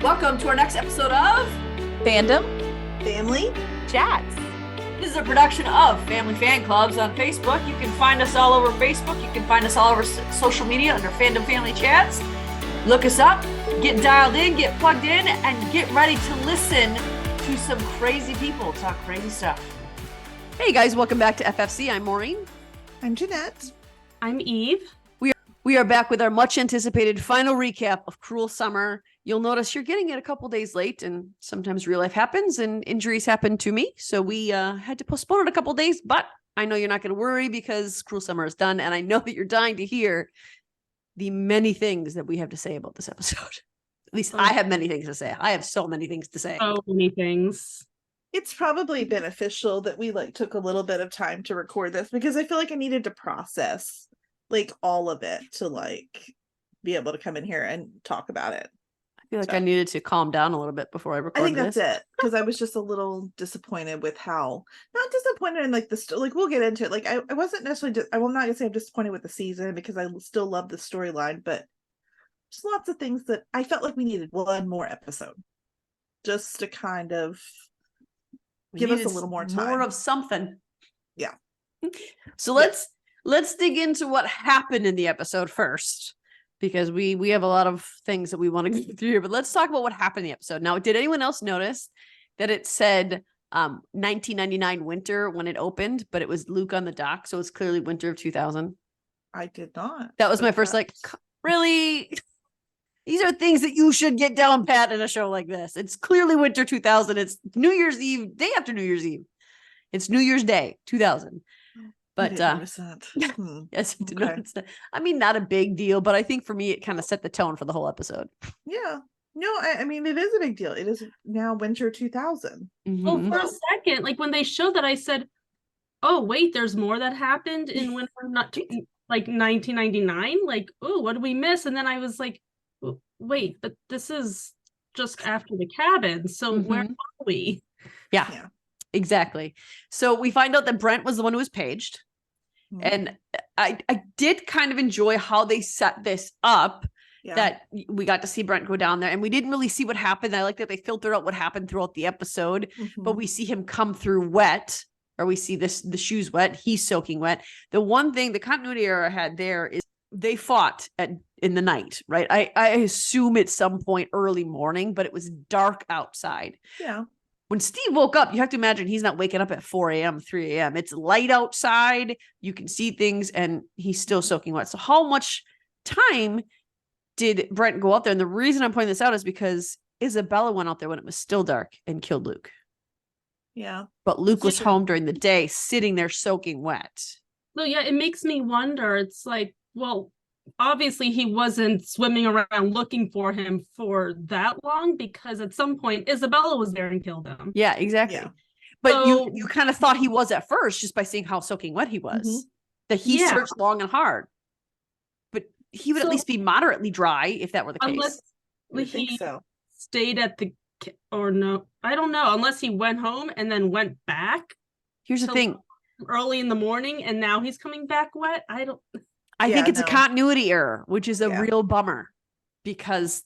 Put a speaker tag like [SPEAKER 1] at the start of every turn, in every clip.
[SPEAKER 1] Welcome to our next episode of
[SPEAKER 2] Fandom
[SPEAKER 3] Family
[SPEAKER 2] Chats.
[SPEAKER 1] This is a production of Family Fan Clubs on Facebook. You can find us all over Facebook. You can find us all over social media under Fandom Family Chats. Look us up, get dialed in, get plugged in, and get ready to listen to some crazy people talk crazy stuff. Hey guys, welcome back to FFC. I'm Maureen.
[SPEAKER 3] I'm Jeanette.
[SPEAKER 2] I'm Eve.
[SPEAKER 1] We are back with our much anticipated final recap of Cruel Summer. You'll notice you're getting it a couple days late, and sometimes real life happens and injuries happen to me. So we had to postpone it a couple days, but I know you're not going to worry because Cruel Summer is done. And I know that you're dying to hear the many things that we have to say about this episode. At least I have many things to say. I have so many things to say.
[SPEAKER 2] So many things.
[SPEAKER 3] It's probably beneficial that we took a little bit of time to record this because I feel like I needed to process all of it to be able to come in here and talk about it.
[SPEAKER 1] I feel like I needed to calm down a little bit before I recorded.
[SPEAKER 3] I think that's it, because I was just a little disappointed with how, not disappointed in the we'll get into it. I wasn't necessarily I will not gonna say I'm disappointed with the season because I still love the storyline, but just lots of things that I felt like we needed one more episode just to kind of give us a little more time,
[SPEAKER 1] more of something.
[SPEAKER 3] Yeah.
[SPEAKER 1] So let's dig into what happened in the episode first, because we have a lot of things that we want to go through here, but let's talk about what happened in the episode. Now, did anyone else notice that it said 1999 winter when it opened, but it was Luke on the dock, so it's clearly winter of 2000?
[SPEAKER 3] I did not.
[SPEAKER 1] That was my first really? These are things that you should get down pat in a show like this. It's clearly winter 2000. It's New Year's Eve, day after New Year's Eve. It's New Year's Day 2000. But yes, you did notice that. I mean, not a big deal, but I think for me, it kind of set the tone for the whole episode.
[SPEAKER 3] Yeah. No, I mean, it is a big deal. It is now winter 2000.
[SPEAKER 2] Mm-hmm. Well, for a second, when they showed that, I said, oh, wait, there's more that happened in winter, not 1999. Oh, what did we miss? And then I was like, wait, but this is just after the cabin. So where are we?
[SPEAKER 1] Yeah. Exactly. So we find out that Brent was the one who was paged. Mm-hmm. And I did kind of enjoy how they set this up, that we got to see Brent go down there and we didn't really see what happened. I like that they filtered out what happened throughout the episode, but we see him come through wet, or we see the shoes wet. He's soaking wet. The one thing, the continuity error I had there is they fought in the night, right? I assume at some point early morning, but it was dark outside.
[SPEAKER 3] Yeah.
[SPEAKER 1] When Steve woke up, you have to imagine he's not waking up at 4 a.m., 3 a.m. It's light outside. You can see things and he's still soaking wet. So how much time did Brent go out there? And the reason I'm pointing this out is because Isabella went out there when it was still dark and killed Luke.
[SPEAKER 3] Yeah.
[SPEAKER 1] But Luke was home during the day, sitting there soaking wet.
[SPEAKER 2] So yeah, it makes me wonder. It's well, obviously he wasn't swimming around looking for him for that long, because at some point Isabella was there and killed him.
[SPEAKER 1] Yeah, exactly. Yeah. But so, you kind of thought he was at first just by seeing how soaking wet he was, that he searched long and hard. But he would at least be moderately dry if that were the case.
[SPEAKER 2] Unless he stayed at no, I don't know, unless he went home and then went back.
[SPEAKER 1] Here's the thing.
[SPEAKER 2] Early in the morning and now he's coming back wet.
[SPEAKER 1] I think it's a continuity error, which is a real bummer, because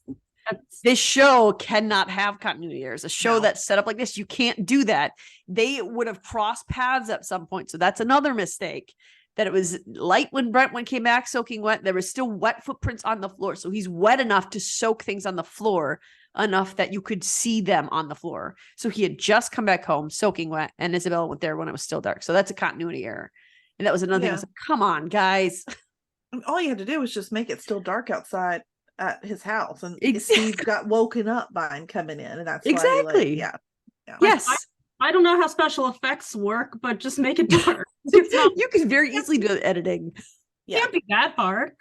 [SPEAKER 1] this show cannot have continuity errors. A show that's set up like this, you can't do that. They would have crossed paths at some point. So that's another mistake, that it was light when Brent came back soaking wet. There was still wet footprints on the floor. So he's wet enough to soak things on the floor enough that you could see them on the floor. So he had just come back home soaking wet, and Isabella went there when it was still dark. So that's a continuity error. And that was another thing. I was like, come on, guys.
[SPEAKER 3] All you had to do was just make it still dark outside at his house, and Steve got woken up by him coming in, and that's
[SPEAKER 1] exactly
[SPEAKER 3] why
[SPEAKER 1] yes.
[SPEAKER 2] I don't know how special effects work, but just make it dark.
[SPEAKER 1] You can very easily do the editing.
[SPEAKER 2] Yeah. Can't be that hard.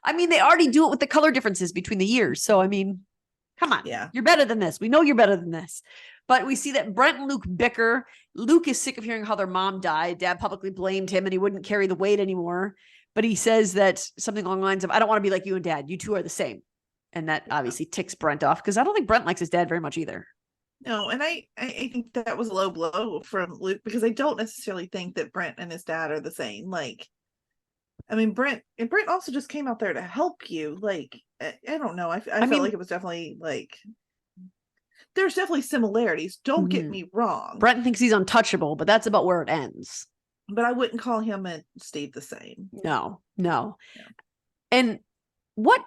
[SPEAKER 1] I mean, they already do it with the color differences between the years. So I mean, come on, you're better than this. We know you're better than this. But we see that Brent and Luke bicker. Luke is sick of hearing how their mom died. Dad publicly blamed him and he wouldn't carry the weight anymore. But he says that something along the lines of, I don't want to be like you and Dad. You two are the same. And that obviously ticks Brent off, because I don't think Brent likes his dad very much either.
[SPEAKER 3] No, and I think that was a low blow from Luke, because I don't necessarily think that Brent and his dad are the same. I mean, Brent also just came out there to help you. I don't know. I felt like it was definitely there's definitely similarities. Don't get me wrong.
[SPEAKER 1] Brent thinks he's untouchable, but that's about where it ends.
[SPEAKER 3] But I wouldn't call him and Steve the same.
[SPEAKER 1] No.
[SPEAKER 3] Yeah.
[SPEAKER 1] And what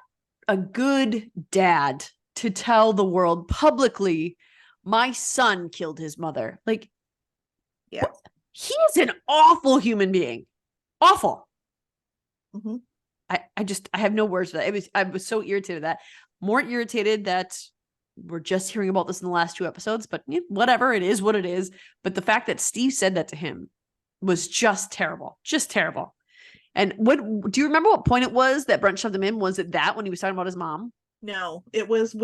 [SPEAKER 1] a good dad to tell the world publicly, my son killed his mother. Like,
[SPEAKER 3] yeah,
[SPEAKER 1] he is an awful human being. Awful.
[SPEAKER 3] Mm-hmm.
[SPEAKER 1] I have no words for that. I was so irritated that. More irritated that we're just hearing about this in the last 2 episodes, but whatever, it is what it is. But the fact that Steve said that to him was just terrible. Just terrible. And what do you remember what point it was that Brent shoved him in? Was it that when he was talking about his mom?
[SPEAKER 3] No, it was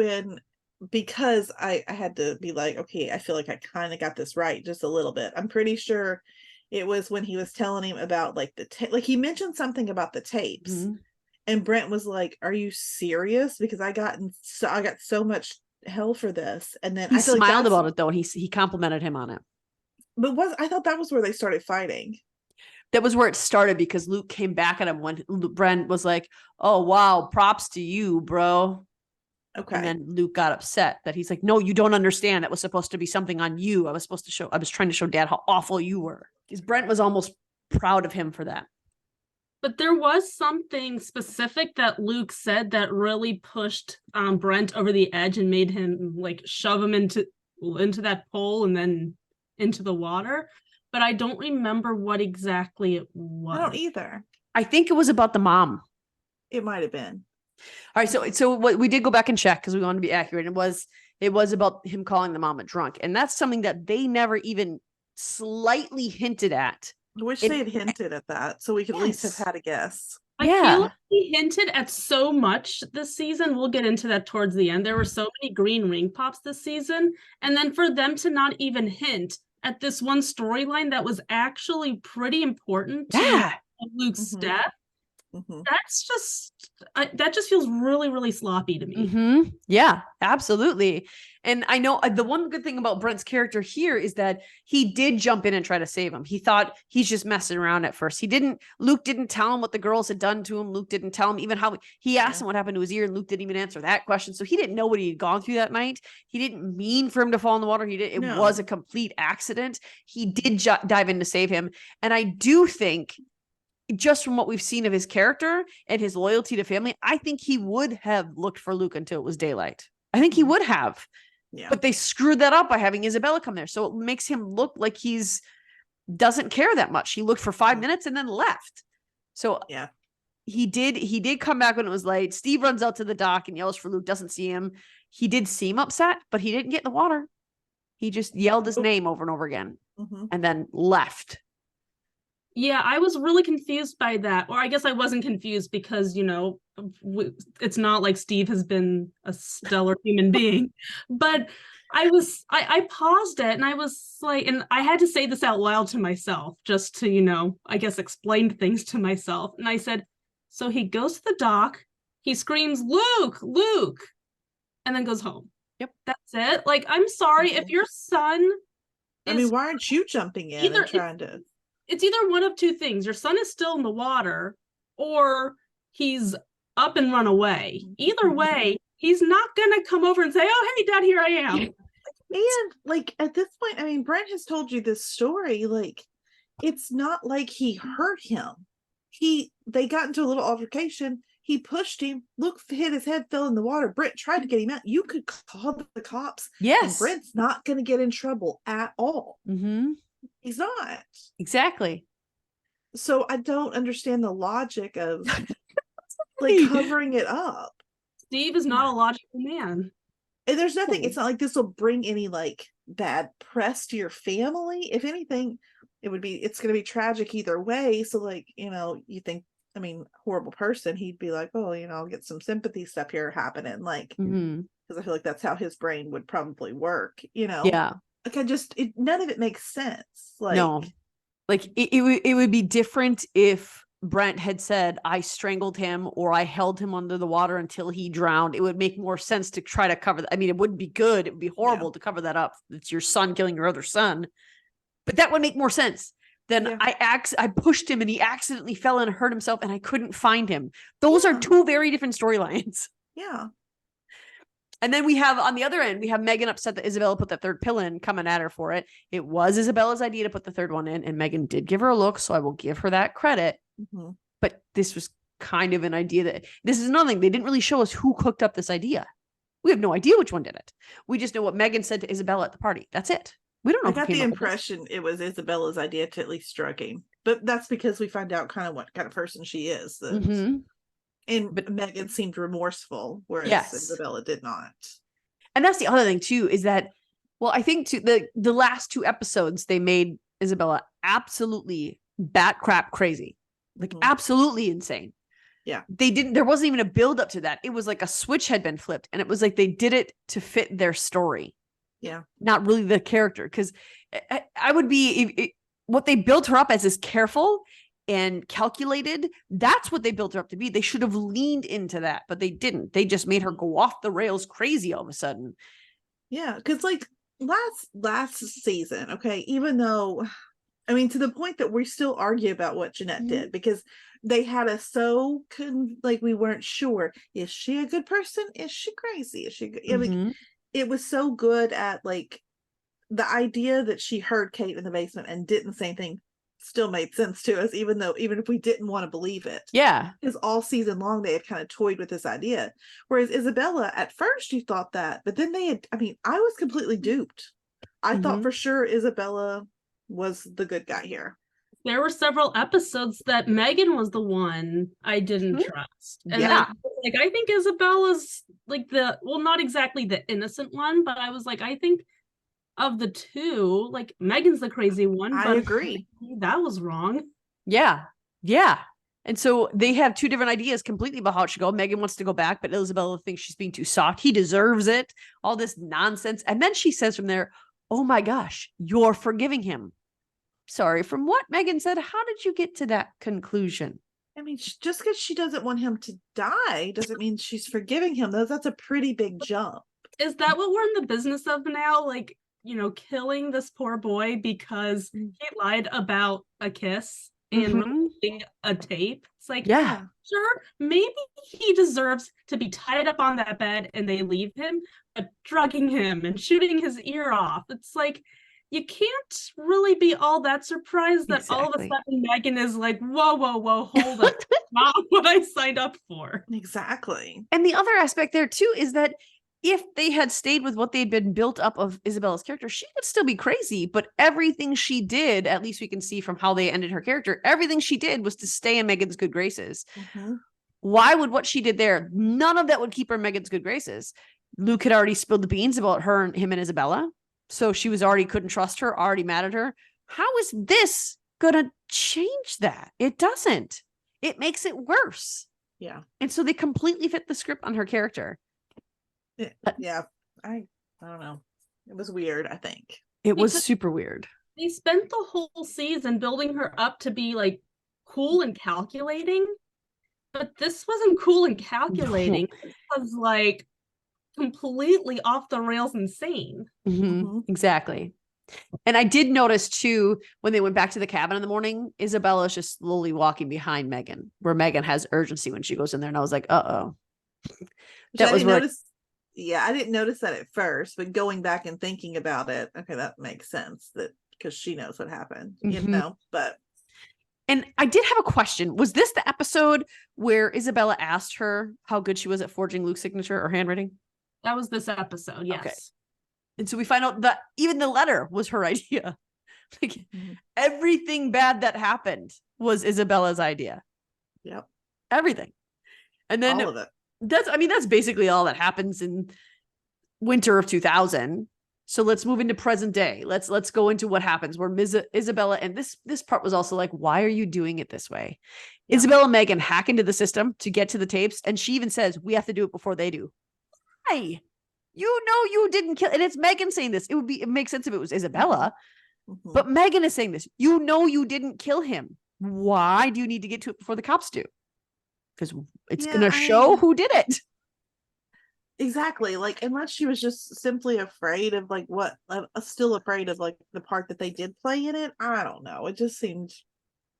[SPEAKER 3] because I had to be like, okay, I feel like I kind of got this right just a little bit. I'm pretty sure it was when he was telling him about like like he mentioned something about the tapes, and Brent was like, "Are you serious?" Because I got so much hell for this, and then
[SPEAKER 1] he smiled about it though, and he complimented him on it.
[SPEAKER 3] But I thought that was where they started fighting.
[SPEAKER 1] That was where it started because Luke came back at him when Brent was like, "Oh wow, props to you, bro."
[SPEAKER 3] Okay.
[SPEAKER 1] And then Luke got upset that he's like, "No, you don't understand. That was supposed to be something on you. I was trying to show Dad how awful you were." Because Brent was almost proud of him for that.
[SPEAKER 2] But there was something specific that Luke said that really pushed Brent over the edge and made him like shove him into that pole and then into the water. But I don't remember what exactly it was.
[SPEAKER 3] I don't either.
[SPEAKER 1] I think it was about the mom.
[SPEAKER 3] It might have been.
[SPEAKER 1] All right, so what we did go back and check because we wanted to be accurate. It was about him calling the mom a drunk, and that's something that they never even slightly hinted at.
[SPEAKER 3] I wish they had hinted at that, so we could at least have had a guess.
[SPEAKER 2] I feel like he hinted at so much this season. We'll get into that towards the end. There were so many green ring pops this season, and then for them to not even hint at this one storyline that was actually pretty important to Luke's death. That just feels really, really sloppy to me.
[SPEAKER 1] Yeah, absolutely. And I know the one good thing about Brent's character here is that he did jump in and try to save him. He thought he's just messing around at first. Luke didn't tell him what the girls had done to him. Luke didn't tell him even how he asked him what happened to his ear, and Luke didn't even answer that question. So he didn't know what he had gone through that night. He didn't mean for him to fall in the water. It was a complete accident. He did dive in to save him. And I do think, just from what we've seen of his character and his loyalty to family, I think he would have looked for Luke until it was daylight. I think he would have. Yeah. But they screwed that up by having Isabella come there. So it makes him look like doesn't care that much. He looked for 5 minutes and then left. So he did come back when it was late. Steve runs out to the dock and yells for Luke, doesn't see him. He did seem upset, but he didn't get in the water. He just yelled his name over and over again and then left.
[SPEAKER 2] Yeah, I was really confused by that. Or I guess I wasn't confused because, it's not like Steve has been a stellar human being. But I paused it and I was like, and I had to say this out loud to myself just to, I guess explain things to myself. And I said, so he goes to the dock, he screams, Luke, Luke, and then goes home.
[SPEAKER 1] Yep.
[SPEAKER 2] That's it. Like, I'm sorry if your son
[SPEAKER 3] why aren't you jumping in and trying to...
[SPEAKER 2] It's either one of two things. Your son is still in the water or he's up and run away. Either way, he's not going to come over and say, oh, hey, Dad, here I am.
[SPEAKER 3] And like at this point, Brent has told you this story. Like, it's not like he hurt him. They got into a little altercation. He pushed him. Luke hit his head, fell in the water. Brent tried to get him out. You could call the cops.
[SPEAKER 1] Yes.
[SPEAKER 3] And Brent's not going to get in trouble at all. He's not.
[SPEAKER 1] Exactly.
[SPEAKER 3] So I don't understand the logic of like covering it up.
[SPEAKER 2] Steve is not a logical man.
[SPEAKER 3] And there's nothing, it's not like this will bring any like bad press to your family. If anything, it's going to be tragic either way. So like, you think, horrible person, he'd be like, oh, I'll get some sympathy stuff here happening. Like, because I feel like that's how his brain would probably work,
[SPEAKER 1] Yeah.
[SPEAKER 3] Like none of it makes sense. Like,
[SPEAKER 1] no, like it would be different if Brent had said, I strangled him or I held him under the water until he drowned. It would make more sense to try to cover that. It wouldn't be good. It would be horrible to cover that up. It's your son killing your other son, but that would make more sense than I pushed him and he accidentally fell and hurt himself and I couldn't find him. Those are two very different storylines.
[SPEAKER 3] Yeah.
[SPEAKER 1] And then we have on the other end, we have Megan upset that Isabella put that third pill in, coming at her for it. It was Isabella's idea to put the third one in, and Megan did give her a look, so I will give her that credit.
[SPEAKER 3] Mm-hmm.
[SPEAKER 1] But this was kind of an idea that this is another thing. They didn't really show us who cooked up this idea. We have no idea which one did it. We just know what Megan said to Isabella at the party. That's it. We don't know.
[SPEAKER 3] I got the impression it was Isabella's idea to at least drug him, but that's because we find out kind of what kind of person she is. But Megan seemed remorseful, whereas Isabella did not.
[SPEAKER 1] And that's the other thing too, is that, well, I think the last 2 episodes, they made Isabella absolutely bat crap crazy, like absolutely insane.
[SPEAKER 3] Yeah.
[SPEAKER 1] There wasn't even a build up to that. It was like a switch had been flipped, and it was like they did it to fit their story.
[SPEAKER 3] Yeah.
[SPEAKER 1] Not really the character. Because I would be, what they built her up as is careful and calculated. That's what they built her up to be. They should have leaned into that, but they didn't. They just made her go off the rails crazy all of a sudden.
[SPEAKER 3] Yeah. Because like last season, okay, even though, I mean, to the point that we still argue about what Jeanette did, because they had us so like we weren't sure, is she a good person? Is she crazy? Is she good? Like, it was so good at like the idea that she heard Kate in the basement and didn't say anything still made sense to us, even if we didn't want to believe it.
[SPEAKER 1] Yeah.
[SPEAKER 3] Because all season long they had kind of toyed with this idea. Whereas Isabella, at first you thought that, but then I was completely duped. I thought for sure Isabella was the good guy here.
[SPEAKER 2] There were several episodes that Megan was the one I didn't trust. And then, like, I think Isabella's like not exactly the innocent one, but I was like, I think of the 2, like Megan's the crazy one.
[SPEAKER 3] I agree.
[SPEAKER 2] That was wrong.
[SPEAKER 1] Yeah. Yeah. And so they have 2 different ideas completely about how it should go. Megan wants to go back, but Isabella thinks she's being too soft. He deserves it. All this nonsense. And then she says from there, oh my gosh, you're forgiving him. Sorry, from what Megan said, how did you get to that conclusion?
[SPEAKER 3] I mean, just because she doesn't want him to die doesn't mean she's forgiving him. That's a pretty big jump.
[SPEAKER 2] Is that what we're in the business of now? Like, killing this poor boy because he lied about a kiss and releasing a tape. It's like, sure, maybe he deserves to be tied up on that bed and they leave him, but drugging him and shooting his ear off. It's like, you can't really be all that surprised that all of a sudden Megan is like, whoa, hold up. Not what I signed up for.
[SPEAKER 3] Exactly.
[SPEAKER 1] And the other aspect there too is that if they had stayed with what they'd been built up of Isabella's character, she would still be crazy. But everything she did, at least we can see from how they ended her character, everything she did was to stay in Megan's good graces. Why would what she did there, none of that would keep her in Megan's good graces? Luke had already spilled the beans about him and Isabella. So she was already couldn't trust her, already mad at her. How is this going to change that? It doesn't. It makes it worse.
[SPEAKER 3] Yeah.
[SPEAKER 1] And so they completely fit the script on her character.
[SPEAKER 3] Yeah. I don't know. It was weird, I think.
[SPEAKER 1] It was super weird.
[SPEAKER 2] They spent the whole season building her up to be like cool and calculating. But this wasn't cool and calculating. No. It was like completely off the rails insane.
[SPEAKER 1] Exactly. And I did notice too, when they went back to the cabin in the morning, Isabella's just slowly walking behind Megan, where Megan has urgency when she goes in there. And I was like, uh-oh.
[SPEAKER 3] That was where I didn't notice that at first, but going back and thinking about it, okay, that makes sense, that because she knows what happened, but.
[SPEAKER 1] And I did have a question. Was this the episode where Isabella asked her how good she was at forging Luke's signature or handwriting?
[SPEAKER 2] That was this episode, yes. Okay.
[SPEAKER 1] And so we find out that even the letter was her idea. Like everything bad that happened was Isabella's idea.
[SPEAKER 3] Yep.
[SPEAKER 1] Everything. And then
[SPEAKER 3] all of it.
[SPEAKER 1] That's basically all that happens in winter of 2000. So let's move into present day. Let's go into what happens where Isabella, and this part was also like, why are you doing it this way? Yeah. Isabella and Megan hack into the system to get to the tapes. And she even says, we have to do it before they do. Why? You know, you didn't kill. And it's Megan saying this. It makes sense if it was Isabella, but Megan is saying this. You know, you didn't kill him. Why do you need to get to it before the cops do? Because it's going to show who did it.
[SPEAKER 3] Exactly. Like, unless she was just simply afraid of like still afraid of like the part that they did play in it. I don't know. It just seemed.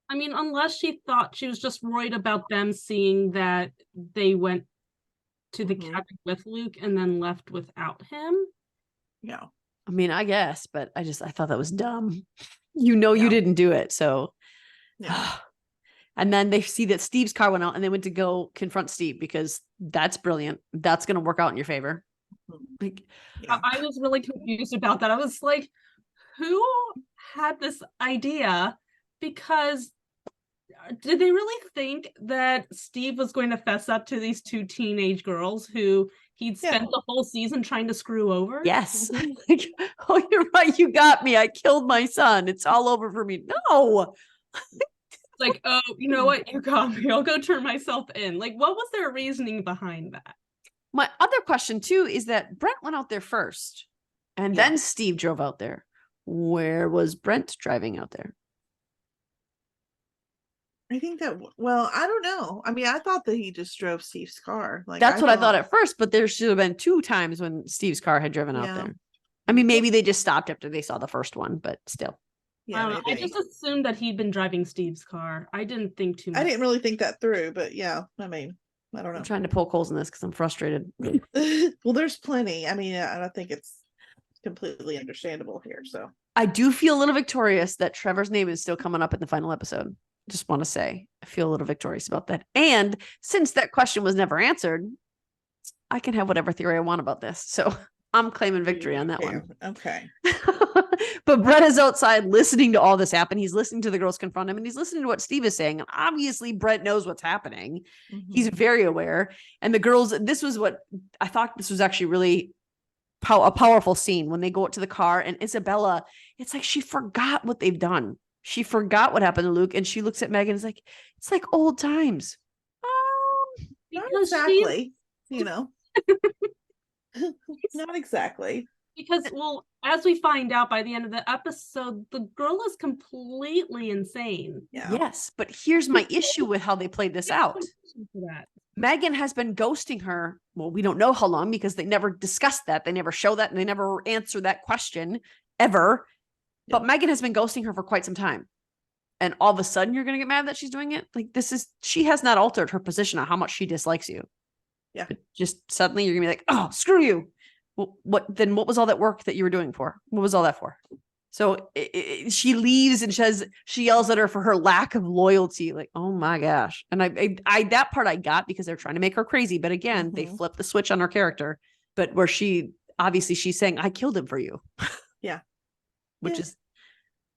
[SPEAKER 2] I mean, unless she thought she was just worried about them seeing that they went to the cabin with Luke and then left without him.
[SPEAKER 3] Yeah.
[SPEAKER 1] I mean, I guess, but I thought that was dumb. You didn't do it. So, and then they see that Steve's car went out and they went to go confront Steve because that's brilliant. That's going to work out in your favor. Like,
[SPEAKER 2] I was really confused about that. I was like, who had this idea? Because did they really think that Steve was going to fess up to these two teenage girls who he'd spent the whole season trying to screw over?
[SPEAKER 1] Yes. Like, oh, you're right. You got me. I killed my son. It's all over for me. No.
[SPEAKER 2] Like, oh, you know what? You got me. I'll go turn myself in. Like, what was their reasoning behind that?
[SPEAKER 1] My other question, too, is that Brent went out there first and then Steve drove out there. Where was Brent driving out there?
[SPEAKER 3] I think that, well, I don't know. I mean, I thought that he just drove Steve's car. Like
[SPEAKER 1] that's what I thought at first, but there should have been 2 times when Steve's car had driven out there. I mean, maybe they just stopped after they saw the first one, but still.
[SPEAKER 3] Yeah,
[SPEAKER 2] I just assumed that he'd been driving Steve's car. I didn't think too much.
[SPEAKER 3] I didn't really think that through, but I mean, I don't know.
[SPEAKER 1] I'm trying to poke holes in this because I'm frustrated.
[SPEAKER 3] Well, there's plenty. I mean, I don't think it's completely understandable here. So
[SPEAKER 1] I do feel a little victorious that Trevor's name is still coming up in the final episode. Just want to say, I feel a little victorious about that. And since that question was never answered, I can have whatever theory I want about this. So I'm claiming victory on that one.
[SPEAKER 3] Okay.
[SPEAKER 1] But Brett is outside listening to all this happen. He's listening to the girls confront him and he's listening to what Steve is saying. And obviously Brett knows what's happening. He's very aware. And the girls, this was what I thought this was actually really a powerful scene when they go out to the car and Isabella, it's like she forgot what they've done. She forgot what happened to Luke. And she looks at Megan and is like, it's like old times.
[SPEAKER 3] Not exactly, not exactly.
[SPEAKER 2] Because, well, as we find out by the end of the episode, the girl is completely insane.
[SPEAKER 3] Yeah.
[SPEAKER 1] Yes, but here's my issue with how they played this out. Megan has been ghosting her. Well, we don't know how long because they never discussed that. They never show that and they never answer that question ever. Yeah. But Megan has been ghosting her for quite some time. And all of a sudden you're going to get mad that she's doing it. Like she has not altered her position on how much she dislikes you.
[SPEAKER 3] Yeah.
[SPEAKER 1] But just suddenly you're gonna be like, oh, screw you. Well, what was all that work that you were doing for? What was all that for? So she leaves and she yells at her for her lack of loyalty. Like, oh my gosh. And I that part I got because they're trying to make her crazy. But again, they flip the switch on her character, but where she's saying, I killed him for you.
[SPEAKER 3] Yeah.
[SPEAKER 1] Which is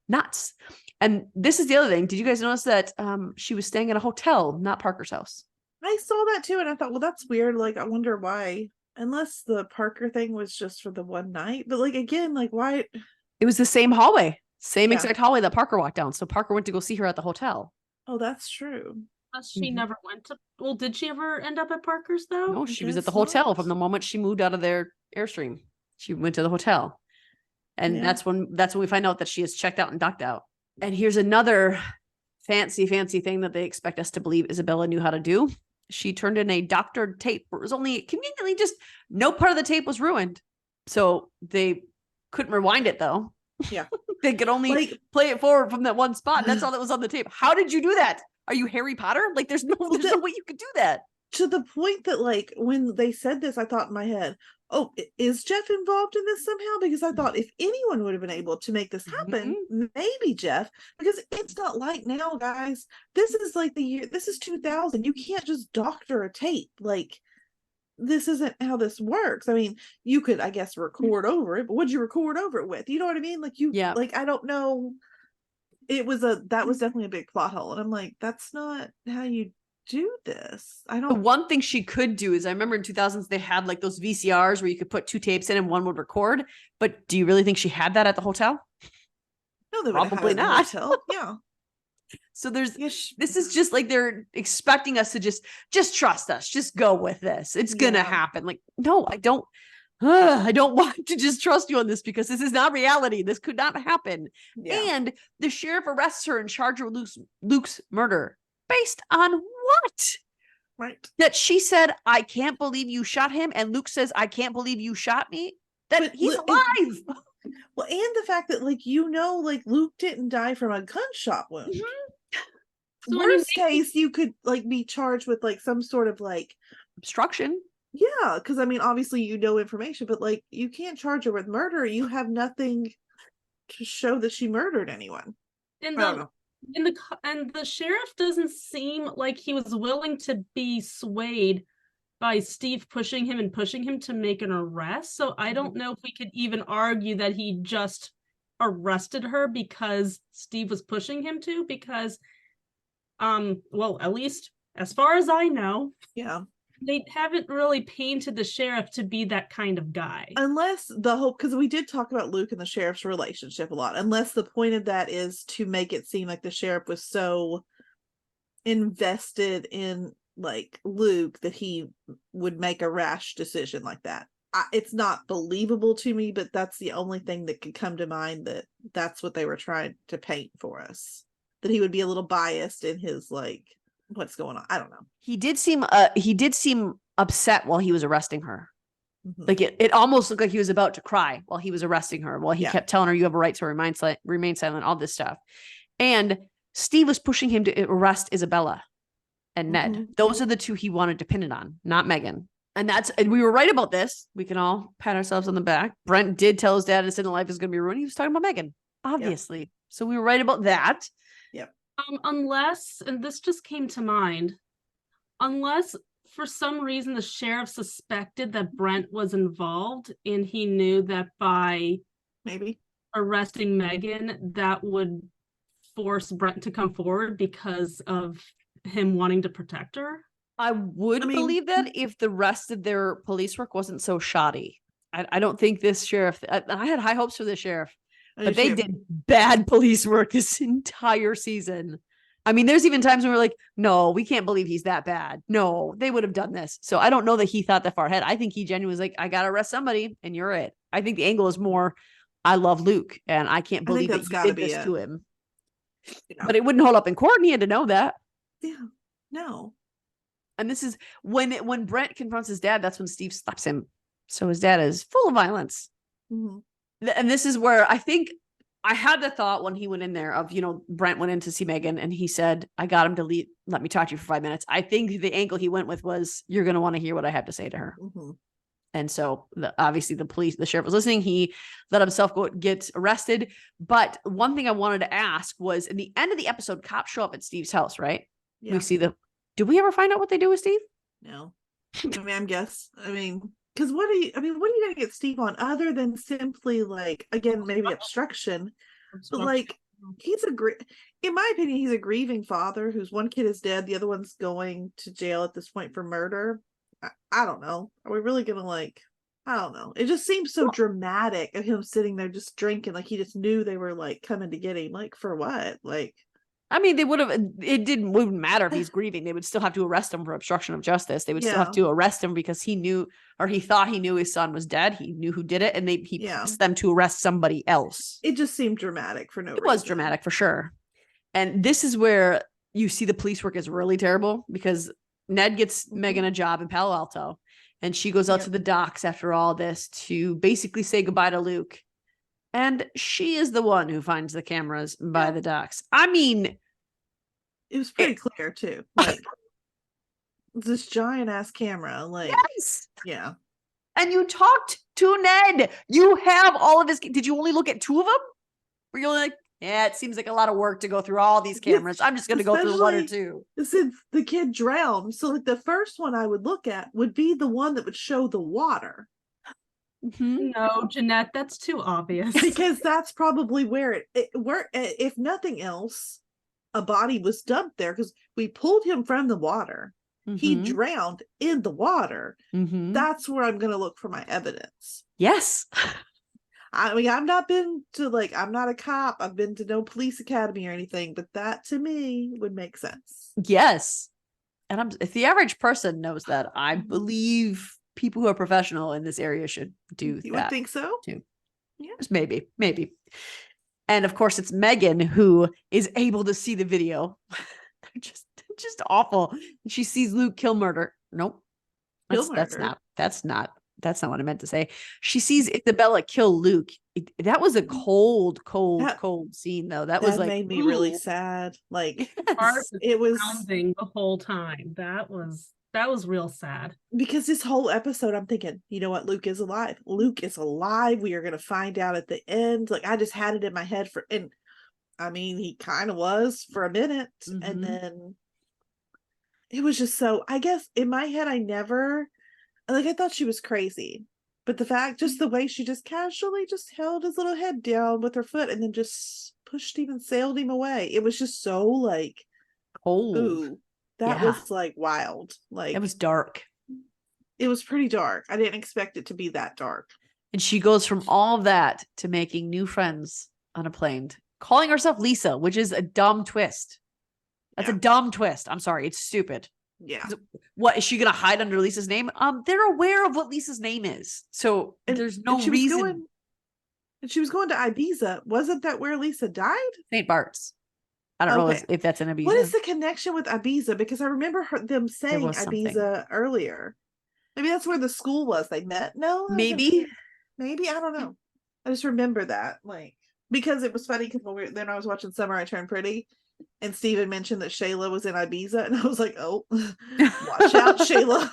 [SPEAKER 1] nuts. And this is the other thing. Did you guys notice that she was staying at a hotel, not Parker's house?
[SPEAKER 3] I saw that too. And I thought, well, that's weird. Like, I wonder why, unless the Parker thing was just for the one night, but like, again, like why?
[SPEAKER 1] It was the same hallway, exact hallway that Parker walked down. So Parker went to go see her at the hotel.
[SPEAKER 3] Oh, that's true.
[SPEAKER 2] She never went to, well, did she ever end up at Parker's though?
[SPEAKER 1] No, she was at the hotel from the moment she moved out of their Airstream. She went to the hotel. And that's when we find out that she is checked out and ducked out. And here's another fancy thing that they expect us to believe Isabella knew how to do. She turned in a doctored tape. It was only conveniently just no part of the tape was ruined. So they couldn't rewind it though.
[SPEAKER 3] Yeah.
[SPEAKER 1] They could only play it forward from that one spot. That's all that was on the tape. How did you do that? Are you Harry Potter? Like there's no way you could do that.
[SPEAKER 3] To the point that like when they said this, I thought in my head, oh, is Jeff involved in this somehow? Because I thought if anyone would have been able to make this happen, maybe Jeff, because it's not like now, guys. This is like this is 2000. You can't just doctor a tape. Like, this isn't how this works. I mean, you could, I guess, record over it, but what'd you record over it with? You know what I mean? Like, like, I don't know. That was definitely a big plot hole. And I'm like, that's not how you do this. The
[SPEAKER 1] one thing she could do is I remember in 2000s they had like those VCRs where you could put 2 tapes in and one would record, but do you really think she had that at the hotel?
[SPEAKER 3] No, they
[SPEAKER 1] probably not.
[SPEAKER 3] Yeah.
[SPEAKER 1] So this is just like they're expecting us to just trust us, just go with this, it's gonna happen. Like, no, I don't want to just trust you on this because this is not reality. This could not happen. And the sheriff arrests her and charges her with Luke's murder based on what?
[SPEAKER 3] Right.
[SPEAKER 1] That she said, I can't believe you shot him. And Luke says, I can't believe you shot me. That he's alive.
[SPEAKER 3] Well, and the fact that like, like Luke didn't die from a gunshot wound.
[SPEAKER 2] So
[SPEAKER 3] worst case, you could like be charged with like some sort of like
[SPEAKER 1] obstruction.
[SPEAKER 3] Yeah, because I mean, obviously you know information, but like you can't charge her with murder. You have nothing to show that she murdered anyone.
[SPEAKER 2] And
[SPEAKER 3] I don't know.
[SPEAKER 2] and the sheriff doesn't seem like he was willing to be swayed by Steve pushing him to make an arrest. So I don't know if we could even argue that he just arrested her because Steve was pushing him to, because well, at least as far as I know,
[SPEAKER 3] Yeah.
[SPEAKER 2] they haven't really painted the sheriff to be that kind of guy.
[SPEAKER 3] Unless the hope, because we did talk about Luke and the sheriff's relationship a lot, unless the point of that is to make it seem like the sheriff was so invested in like Luke that he would make a rash decision like that. It's not believable to me, but that's the only thing that could come to mind, that that's what they were trying to paint for us, that he would be a little biased in his like what's going on. I don't know.
[SPEAKER 1] He did seem upset while he was arresting her.
[SPEAKER 3] Mm-hmm.
[SPEAKER 1] Like it almost looked like he was about to cry while he was arresting her, while he kept telling her, you have a right to remain silent, all this stuff. And Steve was pushing him to arrest Isabella and Ned.
[SPEAKER 3] Mm-hmm.
[SPEAKER 1] Those are the two he wanted to pin it on, not Megan. And we were right about this. We can all pat ourselves on the back. Brent did tell his dad his life is going to be ruined. He was talking about Megan, obviously. Yep. So we were right about that.
[SPEAKER 3] Yep.
[SPEAKER 2] Unless, and this just came to mind, unless for some reason the sheriff suspected that Brent was involved and he knew that by
[SPEAKER 3] maybe
[SPEAKER 2] arresting Megan, that would force Brent to come forward because of him wanting to protect her.
[SPEAKER 1] I would believe that if the rest of their police work wasn't so shoddy. I don't think this sheriff, I had high hopes for this sheriff, but they did bad police work this entire season. I mean, there's even times when we're like, no, we can't believe he's that bad. No, they would have done this. So I don't know that he thought that far ahead. I think he genuinely was like, I got to arrest somebody and you're it. I think the angle is more, I love Luke and I can't believe that you did this to him. You know. But it wouldn't hold up in court and he had to know that.
[SPEAKER 3] Yeah, no.
[SPEAKER 1] And this is when Brent confronts his dad, that's when Steve slaps him. So his dad is full of violence. Mm-hmm. And this is where I think I had the thought when he went in there of, Brent went in to see Megan and he said, I got him to let me talk to you for 5 minutes. I think the angle he went with was, you're going to want to hear what I have to say to her. Mm-hmm. And so obviously the sheriff was listening. He let himself get arrested. But one thing I wanted to ask was, in the end of the episode, cops show up at Steve's house, right? Yeah. We see did we ever find out what they do with Steve?
[SPEAKER 3] No. Because what are you going to get Steve on other than simply like, again, maybe obstruction, but like in my opinion, he's a grieving father whose one kid is dead. The other one's going to jail at this point for murder. I don't know. Are we really going to I don't know. It just seems so dramatic of him sitting there just drinking. Like he just knew they were like coming to get him. Like for what? Like,
[SPEAKER 1] I mean, they wouldn't matter if he's grieving. They would still have to arrest him for obstruction of justice. They would still have to arrest him because he knew, or he thought he knew his son was dead. He knew who did it. And he pressed them to arrest somebody else.
[SPEAKER 3] It just seemed dramatic for no reason.
[SPEAKER 1] It was dramatic for sure. And this is where you see the police work is really terrible, because Ned gets Megan a job in Palo Alto and she goes out to the docks after all this to basically say goodbye to Luke. And she is the one who finds the cameras by the docks. I mean,
[SPEAKER 3] it was pretty clear too. Like this giant ass camera. Like,
[SPEAKER 1] yes,
[SPEAKER 3] yeah.
[SPEAKER 1] And you talked to Ned. You have all of his. Did you only look at 2 of them? Were you like, yeah, it seems like a lot of work to go through all these cameras. I'm just going to go through 1 or 2.
[SPEAKER 3] Since the kid drowned, so like the first one I would look at would be the one that would show the water.
[SPEAKER 2] Mm-hmm. No, Jeanette, that's too obvious.
[SPEAKER 3] Because that's probably where if nothing else, a body was dumped there, because we pulled him from the water. Mm-hmm. He drowned in the water. Mm-hmm. That's where I'm going to look for my evidence.
[SPEAKER 1] Yes.
[SPEAKER 3] I mean, I'm not a cop. I've been to no police academy or anything, but that to me would make sense.
[SPEAKER 1] Yes. And if the average person knows that, I believe people who are professional in this area should do that.
[SPEAKER 3] You would think so?
[SPEAKER 1] Too. Yes, maybe. And of course, it's Megan who is able to see the video. just awful. She sees Luke kill murder. Nope. That's not what I meant to say. She sees Isabella kill Luke. That was a cold scene, though. That was
[SPEAKER 3] made me really sad. Like
[SPEAKER 2] it was pounding the whole time. That was real sad.
[SPEAKER 3] Because this whole episode, I'm thinking, you know what? Luke is alive. Luke is alive. We are going to find out at the end. Like, I just had it in my head and I mean, he kind of was for a minute. Mm-hmm. And then it was just so, I guess in my head, I thought she was crazy. But the fact, just the way she just casually just held his little head down with her foot and then just pushed him and sailed him away. It was just so like,
[SPEAKER 1] cold.
[SPEAKER 3] Ooh, that was like wild. Like,
[SPEAKER 1] it was dark.
[SPEAKER 3] It was pretty dark. I didn't expect it to be that dark.
[SPEAKER 1] And she goes from all of that to making new friends on a plane, calling herself Lisa, which is a dumb twist. That's a dumb twist. I'm sorry. It's stupid.
[SPEAKER 3] Yeah.
[SPEAKER 1] What is she going to hide under Lisa's name? They're aware of what Lisa's name is. So there's no reason.
[SPEAKER 3] And she was going to Ibiza. Wasn't that where Lisa died?
[SPEAKER 1] St. Bart's. I don't know if that's in Ibiza.
[SPEAKER 3] What is the connection with Ibiza? Because I remember them saying Ibiza earlier. Maybe that's where the school was they met. No,
[SPEAKER 1] maybe
[SPEAKER 3] I don't know. I just remember that, like, because it was funny because then I was watching Summer I Turned Pretty, and Steven mentioned that Shayla was in Ibiza, and I was like, oh, watch out, Shayla,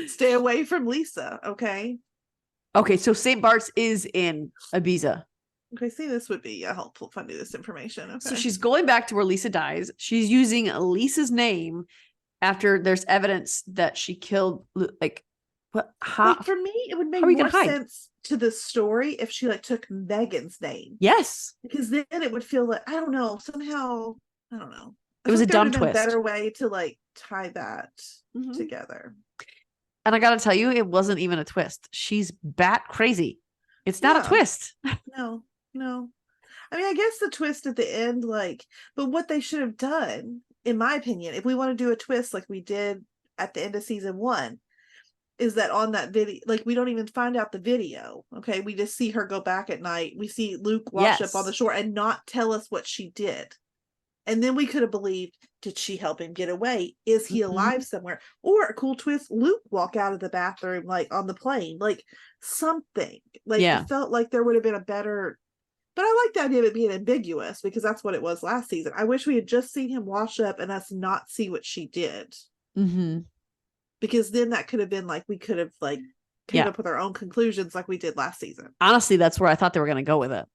[SPEAKER 3] stay away from Lisa. Okay,
[SPEAKER 1] so St. Bart's is in Ibiza.
[SPEAKER 3] Okay, see, this would be helpful if I knew this information. Okay.
[SPEAKER 1] So she's going back to where Lisa dies. She's using Lisa's name after there's evidence that she killed, like, what? How?
[SPEAKER 3] Like, for me, it would make more sense to the story if she like took Megan's name.
[SPEAKER 1] Yes,
[SPEAKER 3] because then it would feel like, I don't know, somehow, I don't know.
[SPEAKER 1] It was a dumb twist.
[SPEAKER 3] A better way to like tie that together.
[SPEAKER 1] And I got to tell you, it wasn't even a twist. She's bat crazy. It's not a twist.
[SPEAKER 3] No. I mean, I guess the twist at the end, like, but what they should have done, in my opinion, if we want to do a twist like we did at the end of season 1, is that on that video, like, we don't even find out the video. Okay, we just see her go back at night. We see Luke wash up on the shore and not tell us what she did. And then we could have believed, did she help him get away? Is he alive somewhere? Or a cool twist, Luke walk out of the bathroom, like on the plane, like something. Like, it felt like there would have been a better, but I like the idea of it being ambiguous because that's what it was last season. I wish we had just seen him wash up and us not see what she did. Because then that could have been like, we could have like came up with our own conclusions like we did last season.
[SPEAKER 1] Honestly, that's where I thought they were going to go with it.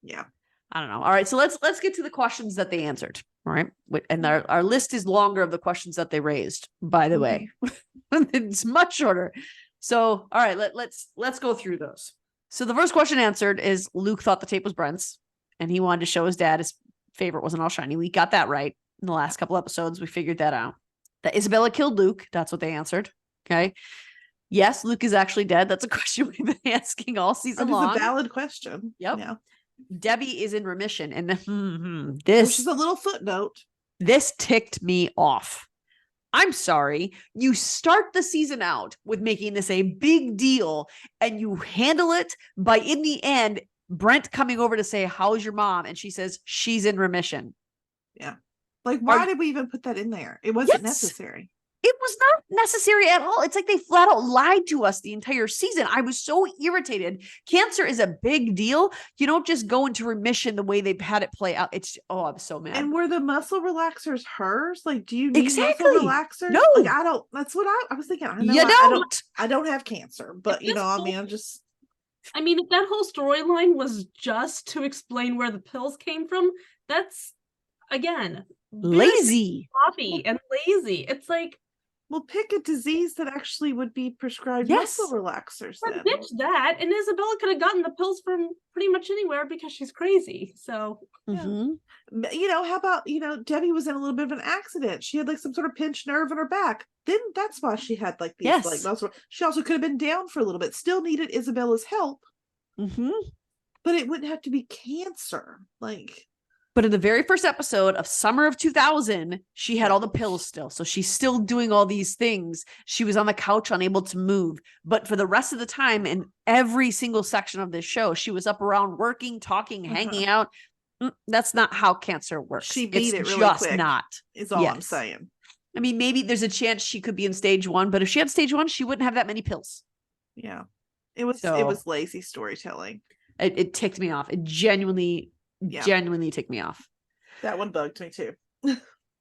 [SPEAKER 3] Yeah.
[SPEAKER 1] I don't know. All right. So let's get to the questions that they answered. All right. And our list is longer of the questions that they raised, by the way. It's much shorter. So, all right, let's go through those. So the first question answered is Luke thought the tape was Brent's and he wanted to show his dad his favorite wasn't all shiny. We got that right in the last couple episodes. We figured that out. That Isabella killed Luke. That's what they answered. Okay. Yes, Luke is actually dead. That's a question we've been asking all season long.
[SPEAKER 3] It's a valid question.
[SPEAKER 1] Yep. Yeah. Debbie is in remission. And
[SPEAKER 3] which is a little footnote.
[SPEAKER 1] This ticked me off. I'm sorry. You start the season out with making this a big deal and you handle it by, in the end, Brent coming over to say, how's your mom? And she says, she's in remission.
[SPEAKER 3] Yeah. Like, why did we even put that in there? It wasn't necessary.
[SPEAKER 1] It was not necessary at all. It's like they flat out lied to us the entire season. I was so irritated. Cancer is a big deal. You don't just go into remission the way they've had it play out. I'm so mad.
[SPEAKER 3] And were the muscle relaxers hers? Like, do you need muscle relaxers?
[SPEAKER 1] No.
[SPEAKER 3] Like, I don't. That's what I was thinking. I don't have cancer, but you know, I mean,
[SPEAKER 2] if that whole storyline was just to explain where the pills came from, that's again
[SPEAKER 1] lazy,
[SPEAKER 2] sloppy, and lazy. It's like,
[SPEAKER 3] well, pick a disease that actually would be prescribed muscle relaxers.
[SPEAKER 2] Then ditch that, and Isabella could have gotten the pills from pretty much anywhere because she's crazy. So,
[SPEAKER 3] you know, how about, Debbie was in a little bit of an accident. She had like some sort of pinched nerve in her back. Then that's why she had like these like muscle. She also could have been down for a little bit. Still needed Isabella's help. But it wouldn't have to be cancer. Like.
[SPEAKER 1] But in the very first episode of Summer of 2000, she had all the pills still. So she's still doing all these things. She was on the couch, unable to move. But for the rest of the time, in every single section of this show, she was up around working, talking, hanging out. That's not how cancer works.
[SPEAKER 3] She beat it really
[SPEAKER 1] just
[SPEAKER 3] quick.
[SPEAKER 1] Not.
[SPEAKER 3] Is all I'm saying.
[SPEAKER 1] I mean, maybe there's a chance she could be in stage 1, but if she had stage 1, she wouldn't have that many pills.
[SPEAKER 3] Yeah. It was lazy storytelling.
[SPEAKER 1] It ticked me off. It genuinely ticked me off.
[SPEAKER 3] That one bugged me too.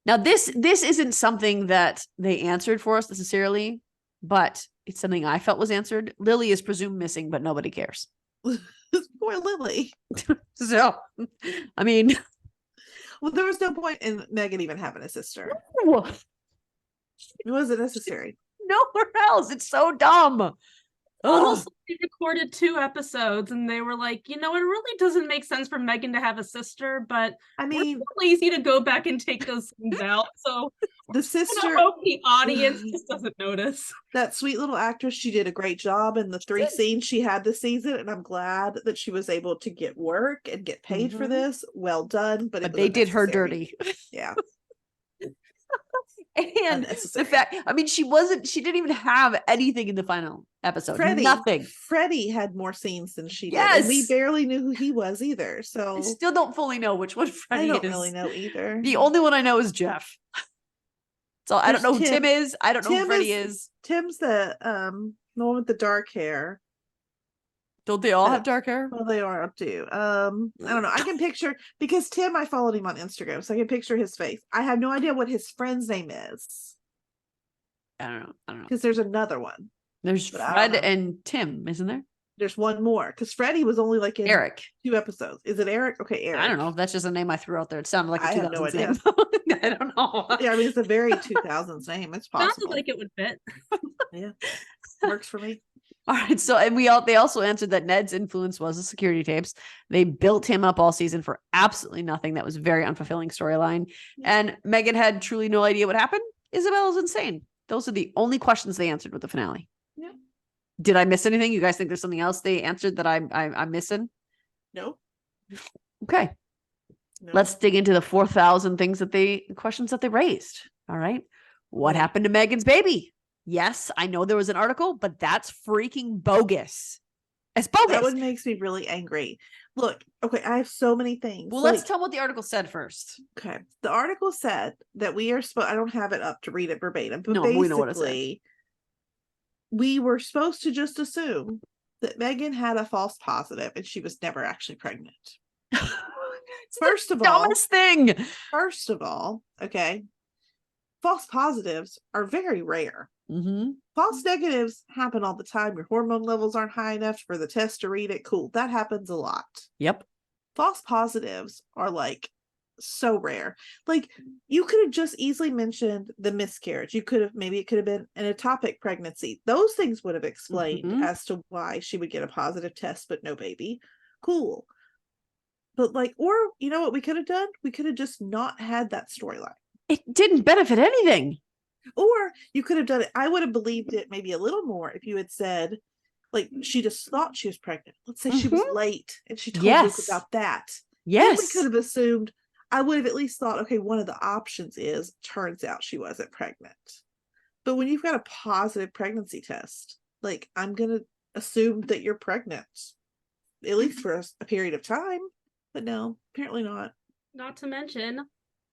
[SPEAKER 1] Now, this isn't something that they answered for us necessarily, but it's something I felt was answered. Lily is presumed missing, but nobody cares.
[SPEAKER 3] Poor Lily.
[SPEAKER 1] So, I mean,
[SPEAKER 3] well, there was no point in Megan even having a sister.
[SPEAKER 1] No.
[SPEAKER 3] It wasn't necessary.
[SPEAKER 1] Nowhere else. It's so dumb.
[SPEAKER 2] Also, they recorded 2 episodes and they were like, it really doesn't make sense for Megan to have a sister, but
[SPEAKER 3] I mean,
[SPEAKER 2] we're lazy to go back and take those things out. So
[SPEAKER 3] the sister,
[SPEAKER 2] I hope the audience just doesn't notice.
[SPEAKER 3] That sweet little actress, she did a great job in the 3 scenes she had this season, and I'm glad that she was able to get work and get paid for this. Well done, but
[SPEAKER 1] they did her dirty.
[SPEAKER 3] Yeah.
[SPEAKER 1] And the fact, I mean, she didn't even have anything in the final episode. Nothing.
[SPEAKER 3] Freddie had more scenes than she did.
[SPEAKER 1] Yes.
[SPEAKER 3] And we barely knew who he was either. So
[SPEAKER 1] I still don't fully know which one Freddie is.
[SPEAKER 3] I don't really know either.
[SPEAKER 1] The only one I know is Jeff. So I don't know who Tim is. I don't know who Freddie is.
[SPEAKER 3] Tim's the one with the dark hair.
[SPEAKER 1] Don't they all have dark hair?
[SPEAKER 3] Well, they are up to. I don't know. I can picture, because Tim, I followed him on Instagram, so I can picture his face. I have no idea what his friend's name is.
[SPEAKER 1] I don't know.
[SPEAKER 3] Because there's another one.
[SPEAKER 1] There's Fred and Tim, isn't there?
[SPEAKER 3] There's one more. Because Freddie was only like in
[SPEAKER 1] Eric.
[SPEAKER 3] 2 episodes. Is it Eric? Okay, Eric.
[SPEAKER 1] I don't know. That's just a name I threw out there. It sounded like a 2000s
[SPEAKER 3] name.
[SPEAKER 1] I don't know.
[SPEAKER 3] Yeah, I mean, it's a very 2000s name. It's possible.
[SPEAKER 2] Sounded like it would fit.
[SPEAKER 3] Yeah, works for me.
[SPEAKER 1] All right. So, and they also answered that Ned's influence was the security tapes. They built him up all season for absolutely nothing. That was a very unfulfilling storyline. Yeah. And Megan had truly no idea what happened. Isabella's insane. Those are the only questions they answered with the finale.
[SPEAKER 3] Yeah.
[SPEAKER 1] Did I miss anything? You guys think there's something else they answered that I'm missing?
[SPEAKER 3] No.
[SPEAKER 1] Okay. No. Let's dig into the 4,000 questions that they raised. All right. What happened to Megan's baby? Yes, I know there was an article, but that's freaking bogus. It's bogus.
[SPEAKER 3] That one makes me really angry. Look, okay, I have so many things.
[SPEAKER 1] Well, let's tell what the article said first.
[SPEAKER 3] Okay. The article said that we are supposed, I don't have it up to read it verbatim, but
[SPEAKER 1] basically, we know what it said.
[SPEAKER 3] We were supposed to just assume that Megan had a false positive and she was never actually pregnant. First of all, okay, false positives are very rare.
[SPEAKER 1] Mm-hmm.
[SPEAKER 3] False negatives happen all the time. Your hormone levels aren't high enough for the test to read it. Cool. That happens a lot.
[SPEAKER 1] Yep.
[SPEAKER 3] False positives are like so rare. Like, you could have just easily mentioned the miscarriage. It could have been an ectopic pregnancy. Those things would have explained as to why she would get a positive test but no baby. Cool. But or you know what we could have done? We could have just not had that storyline.
[SPEAKER 1] It didn't benefit anything.
[SPEAKER 3] Or you could have done it. I would have believed it maybe a little more if you had said, she just thought she was pregnant. Let's say she was late and she told Luke about that.
[SPEAKER 1] Yes.
[SPEAKER 3] Then we could have assumed, I would have at least thought, okay, one of the options is, turns out she wasn't pregnant. But when you've got a positive pregnancy test, I'm going to assume that you're pregnant, at least for a period of time. But no, apparently not.
[SPEAKER 2] Not to mention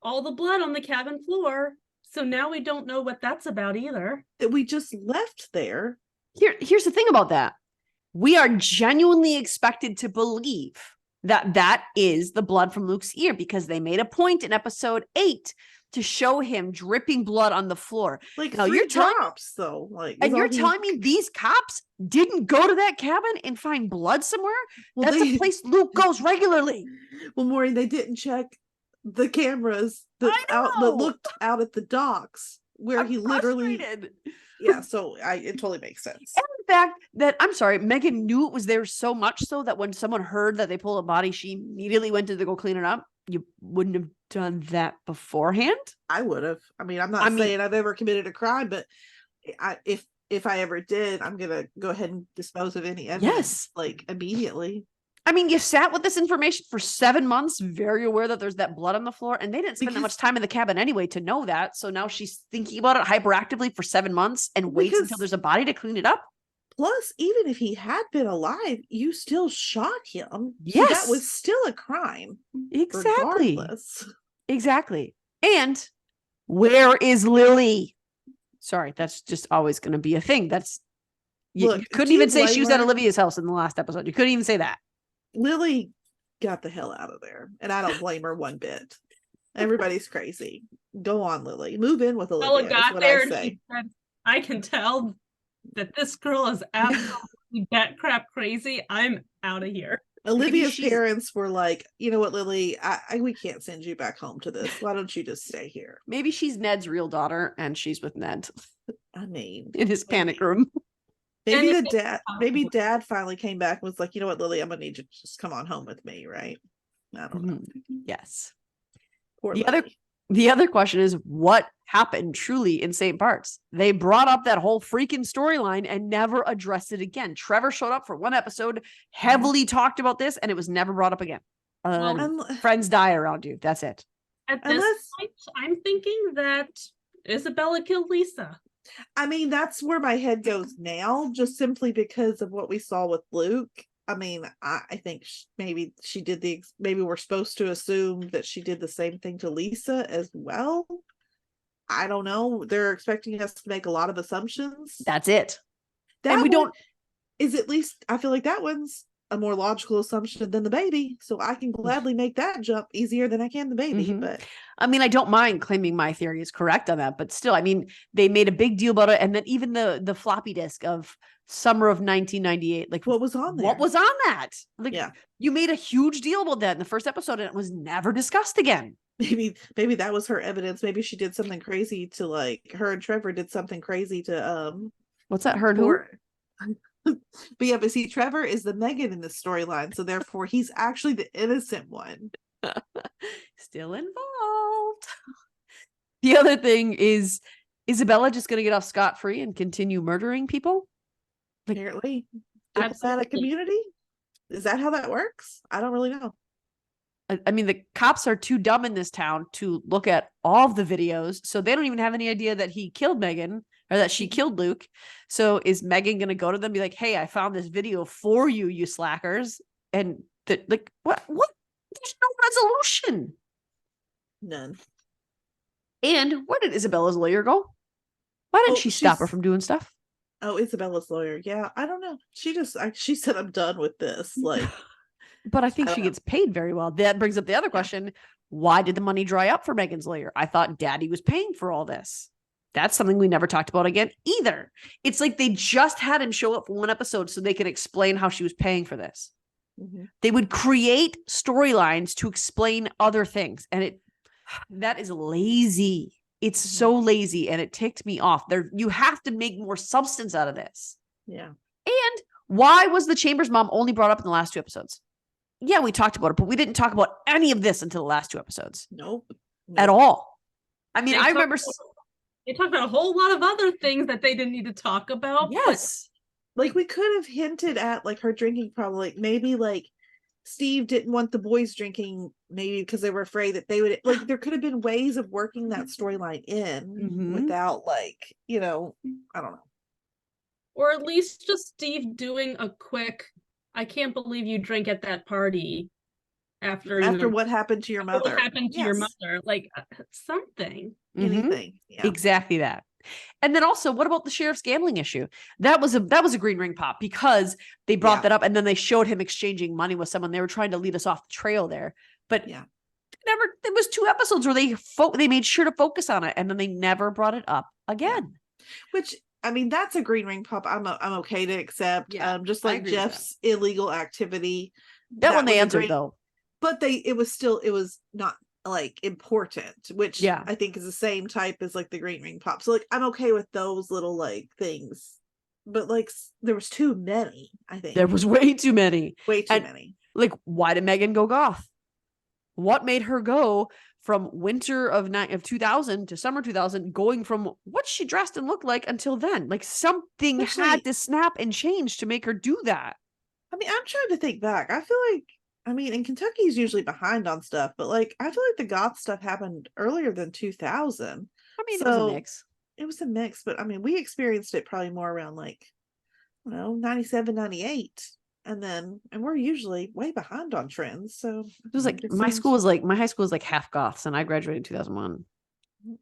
[SPEAKER 2] all the blood on the cabin floor. So now we don't know what that's about either.
[SPEAKER 3] That we just left there.
[SPEAKER 1] Here's the thing about that. We are genuinely expected to believe that is the blood from Luke's ear, because they made a point in episode 8 to show him dripping blood on the floor.
[SPEAKER 3] Now you're drops, though.
[SPEAKER 1] And you're telling me these cops didn't go to that cabin and find blood somewhere? Well, that's a place Luke goes regularly.
[SPEAKER 3] Well, Maureen, they didn't check the cameras that looked out at the docks where he literally. Yeah, so it totally makes sense.
[SPEAKER 1] And the fact that, I'm sorry, Megan knew it was there so much so that when someone heard that they pulled a body, she immediately went to go clean it up. You wouldn't have done that beforehand?
[SPEAKER 3] I would have. I mean, I'm not saying I've ever committed a crime, but if I ever did, I'm going to go ahead and dispose of any evidence, immediately. I
[SPEAKER 1] mean, you sat with this information for 7 months, very aware that there's that blood on the floor, and they didn't spend that much time in the cabin anyway to know that. So now she's thinking about it hyperactively for 7 months and waits until there's a body to clean it up.
[SPEAKER 3] Plus, even if he had been alive, you still shot him.
[SPEAKER 1] Yes.
[SPEAKER 3] So that was still a crime.
[SPEAKER 1] Exactly.
[SPEAKER 3] Regardless.
[SPEAKER 1] Exactly. And where is Lily? Sorry, that's just always going to be a thing. You couldn't even say she was at Olivia's house in the last episode. You couldn't even say that.
[SPEAKER 3] Lily got the hell out of there, and I don't blame her one bit. Everybody's crazy. Go on, Lily. Move in with
[SPEAKER 2] Bella
[SPEAKER 3] Olivia. Is
[SPEAKER 2] got
[SPEAKER 3] what
[SPEAKER 2] there
[SPEAKER 3] I
[SPEAKER 2] and
[SPEAKER 3] say.
[SPEAKER 2] he said, I can tell that this girl is absolutely bat crap crazy. I'm out of here.
[SPEAKER 3] Olivia's parents were like, you know what, Lily, we can't send you back home to this. Why don't you just stay here?
[SPEAKER 1] Maybe she's Ned's real daughter and she's with Ned.
[SPEAKER 3] I mean,
[SPEAKER 1] in his panic room.
[SPEAKER 3] Maybe dad finally came back and was like, you know what, Lily, I'm gonna need you to just come on home with me, right? I don't know.
[SPEAKER 1] Yes.
[SPEAKER 3] Poor
[SPEAKER 1] The other question is, what happened truly in St. Bart's? They brought up that whole freaking storyline and never addressed it again. Trevor showed up for one episode, heavily talked about this, and it was never brought up again. Friends die around you. That's it.
[SPEAKER 2] At this point, I'm thinking that Isabella killed Lisa.
[SPEAKER 3] I mean, that's where my head goes now, just simply because of what we saw with Luke. I mean, I think maybe she did maybe we're supposed to assume that she did the same thing to Lisa as well. I don't know. They're expecting us to make a lot of assumptions.
[SPEAKER 1] That's it.
[SPEAKER 3] Is at least, I feel like that one's a more logical assumption than the baby. So I can gladly make that jump easier than I can the baby. But
[SPEAKER 1] I mean, I don't mind claiming my theory is correct on that, but still, I mean, they made a big deal about it. And then even the floppy disk of summer of 1998, like
[SPEAKER 3] what was on there?
[SPEAKER 1] What was on that? Like, you made a huge deal about that in the first episode and it was never discussed again.
[SPEAKER 3] Maybe that was her evidence. Maybe she did something crazy to, like, her and Trevor did something crazy to
[SPEAKER 1] what's that, her and who?
[SPEAKER 3] But yeah, but see, Trevor is the Megan in this storyline, so therefore he's actually the innocent one.
[SPEAKER 1] Still involved. The other thing is Isabella just going to get off scot-free and continue murdering people?
[SPEAKER 3] Apparently. Diplomatic community? Is that how that works? I don't really know.
[SPEAKER 1] I mean, the cops are too dumb in this town to look at all of the videos, so they don't even have any idea that he killed Megan or that she killed Luke. So is Megan going to go to them and be like, hey, I found this video for you, you slackers? And like, what? There's no resolution.
[SPEAKER 3] None.
[SPEAKER 1] And where did Isabella's lawyer go? Why didn't she stop her from doing stuff?
[SPEAKER 3] Oh, Isabella's lawyer. Yeah, I don't know. She said, I'm done with this. Like,
[SPEAKER 1] but I think she gets paid very well. That brings up the other question. Why did the money dry up for Megan's lawyer? I thought Daddy was paying for all this. That's something we never talked about again either. It's like they just had him show up for one episode so they could explain how she was paying for this. They would create storylines to explain other things. And that is lazy. It's so lazy and it ticked me off. You have to make more substance out of this.
[SPEAKER 3] Yeah.
[SPEAKER 1] And why was the Chambers mom only brought up in the last 2 episodes? Yeah, we talked about it, but we didn't talk about any of this until the last 2 episodes.
[SPEAKER 3] Nope.
[SPEAKER 1] At all. I mean, I remember
[SPEAKER 2] they talked about a whole lot of other things that they didn't need to talk about.
[SPEAKER 1] Yes.
[SPEAKER 3] Like, we could have hinted at, like, her drinking problem. Like, maybe, like, Steve didn't want the boys drinking, maybe because they were afraid that they would, like, there could have been ways of working that storyline in without, like, I don't know.
[SPEAKER 2] Or at least just Steve doing a quick, I can't believe you drank at that party after
[SPEAKER 3] what happened to your mother.
[SPEAKER 2] What happened to your mother? Like, something.
[SPEAKER 3] Anything. Yeah.
[SPEAKER 1] Exactly that. And then also, what about the sheriff's gambling issue? That was a green ring pop because they brought that up and then they showed him exchanging money with someone. They were trying to lead us off the trail there. But there was 2 episodes where they made sure to focus on it and then they never brought it up again.
[SPEAKER 3] Which, I mean, that's a green ring pop I'm okay to accept. Just like Jeff's illegal activity.
[SPEAKER 1] That one they answered though.
[SPEAKER 3] But it was not like important, which I think is the same type as like the green ring pop. So like I'm okay with those little like things, but like there was too many. I think
[SPEAKER 1] there was way too many.
[SPEAKER 3] Many.
[SPEAKER 1] Like, why did Megan go goth? What made her go from winter of 2000 to summer 2000, going from what she dressed and looked like until then? Like something had to snap and change to make her do that.
[SPEAKER 3] I mean, I'm trying to think back. I feel like, I mean, and Kentucky's usually behind on stuff, but like, I feel like the goth stuff happened earlier than 2000.
[SPEAKER 1] I mean, it was a mix.
[SPEAKER 3] It was a mix, but I mean, we experienced it probably more around like, 97, 98. And we're usually way behind on trends. So
[SPEAKER 1] it was like, my high school was like half goths and I graduated in 2001.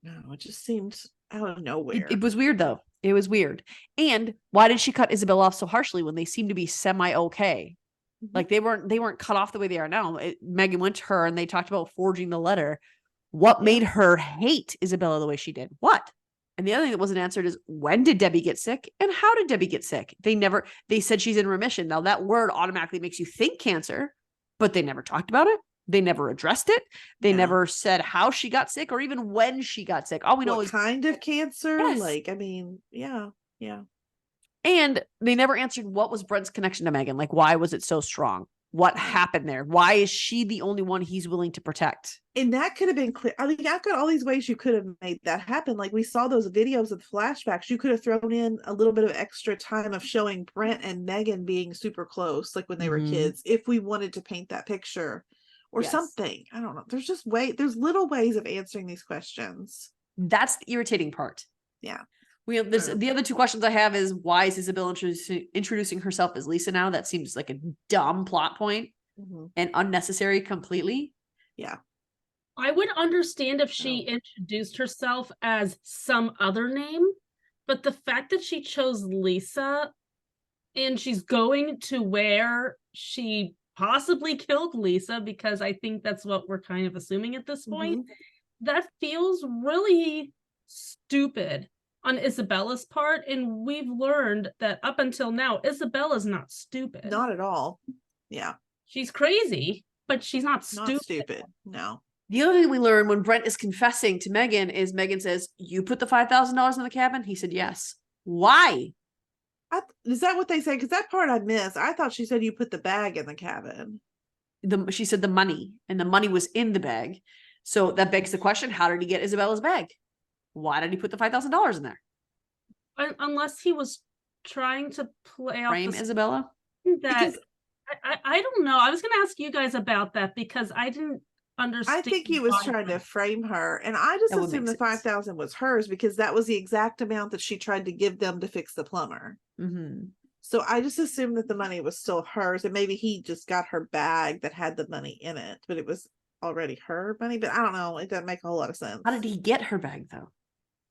[SPEAKER 3] No, it just seemed out of nowhere.
[SPEAKER 1] It was weird though. It was weird. And why did she cut Isabella off so harshly when they seem to be semi-okay? Like they weren't cut off the way they are now. Megan went to her and they talked about forging the letter. What made her hate Isabella the way she did? What? And the other thing that wasn't answered is, when did Debbie get sick and how did Debbie get sick? They said she's in remission. Now that word automatically makes you think cancer, but they never talked about it. They never addressed it. They never said how she got sick or even when she got sick. All we know is
[SPEAKER 3] kind of cancer.
[SPEAKER 1] Yes.
[SPEAKER 3] Like, I mean, yeah.
[SPEAKER 1] And they never answered what was Brent's connection to Megan. Like, why was it so strong? What happened there? Why is she the only one he's willing to protect?
[SPEAKER 3] And that could have been clear. I mean, I've got all these ways you could have made that happen. Like we saw those videos of flashbacks. You could have thrown in a little bit of extra time of showing Brent and Megan being super close, like when they were kids, if we wanted to paint that picture or something. I don't know. There's little ways of answering these questions.
[SPEAKER 1] That's the irritating part.
[SPEAKER 3] Yeah.
[SPEAKER 1] We have this. The other two questions I have is, why is Isabella introducing herself as Lisa now? That seems like a dumb plot point and unnecessary completely.
[SPEAKER 3] Yeah.
[SPEAKER 2] I would understand if she introduced herself as some other name, but the fact that she chose Lisa and she's going to where she possibly killed Lisa, because I think that's what we're kind of assuming at this point, that feels really stupid on Isabella's part. And we've learned that up until now, Isabella's not stupid.
[SPEAKER 3] Not at all. Yeah.
[SPEAKER 2] She's crazy, but she's not stupid.
[SPEAKER 3] Not stupid. No.
[SPEAKER 1] The other thing we learn when Brent is confessing to Megan is Megan says, "You put the $5,000 in the cabin?" He said, "Yes." Why?
[SPEAKER 3] Is that what they say? Because that part I missed. I thought she said you put the bag in the cabin.
[SPEAKER 1] She said the money, and the money was in the bag. So that begs the question, how did he get Isabella's bag? Why did he put the $5,000 in there?
[SPEAKER 2] Unless he was trying to frame
[SPEAKER 1] Isabella?
[SPEAKER 2] That I don't know. I was going to ask you guys about that because I didn't understand.
[SPEAKER 3] I think he was trying to frame her, and I just assumed the 5,000 was hers because that was the exact amount that she tried to give them to fix the plumber. So I just assumed that the money was still hers, and maybe he just got her bag that had the money in it, but it was already her money. But I don't know. It doesn't make a whole lot of sense.
[SPEAKER 1] How did he get her bag though?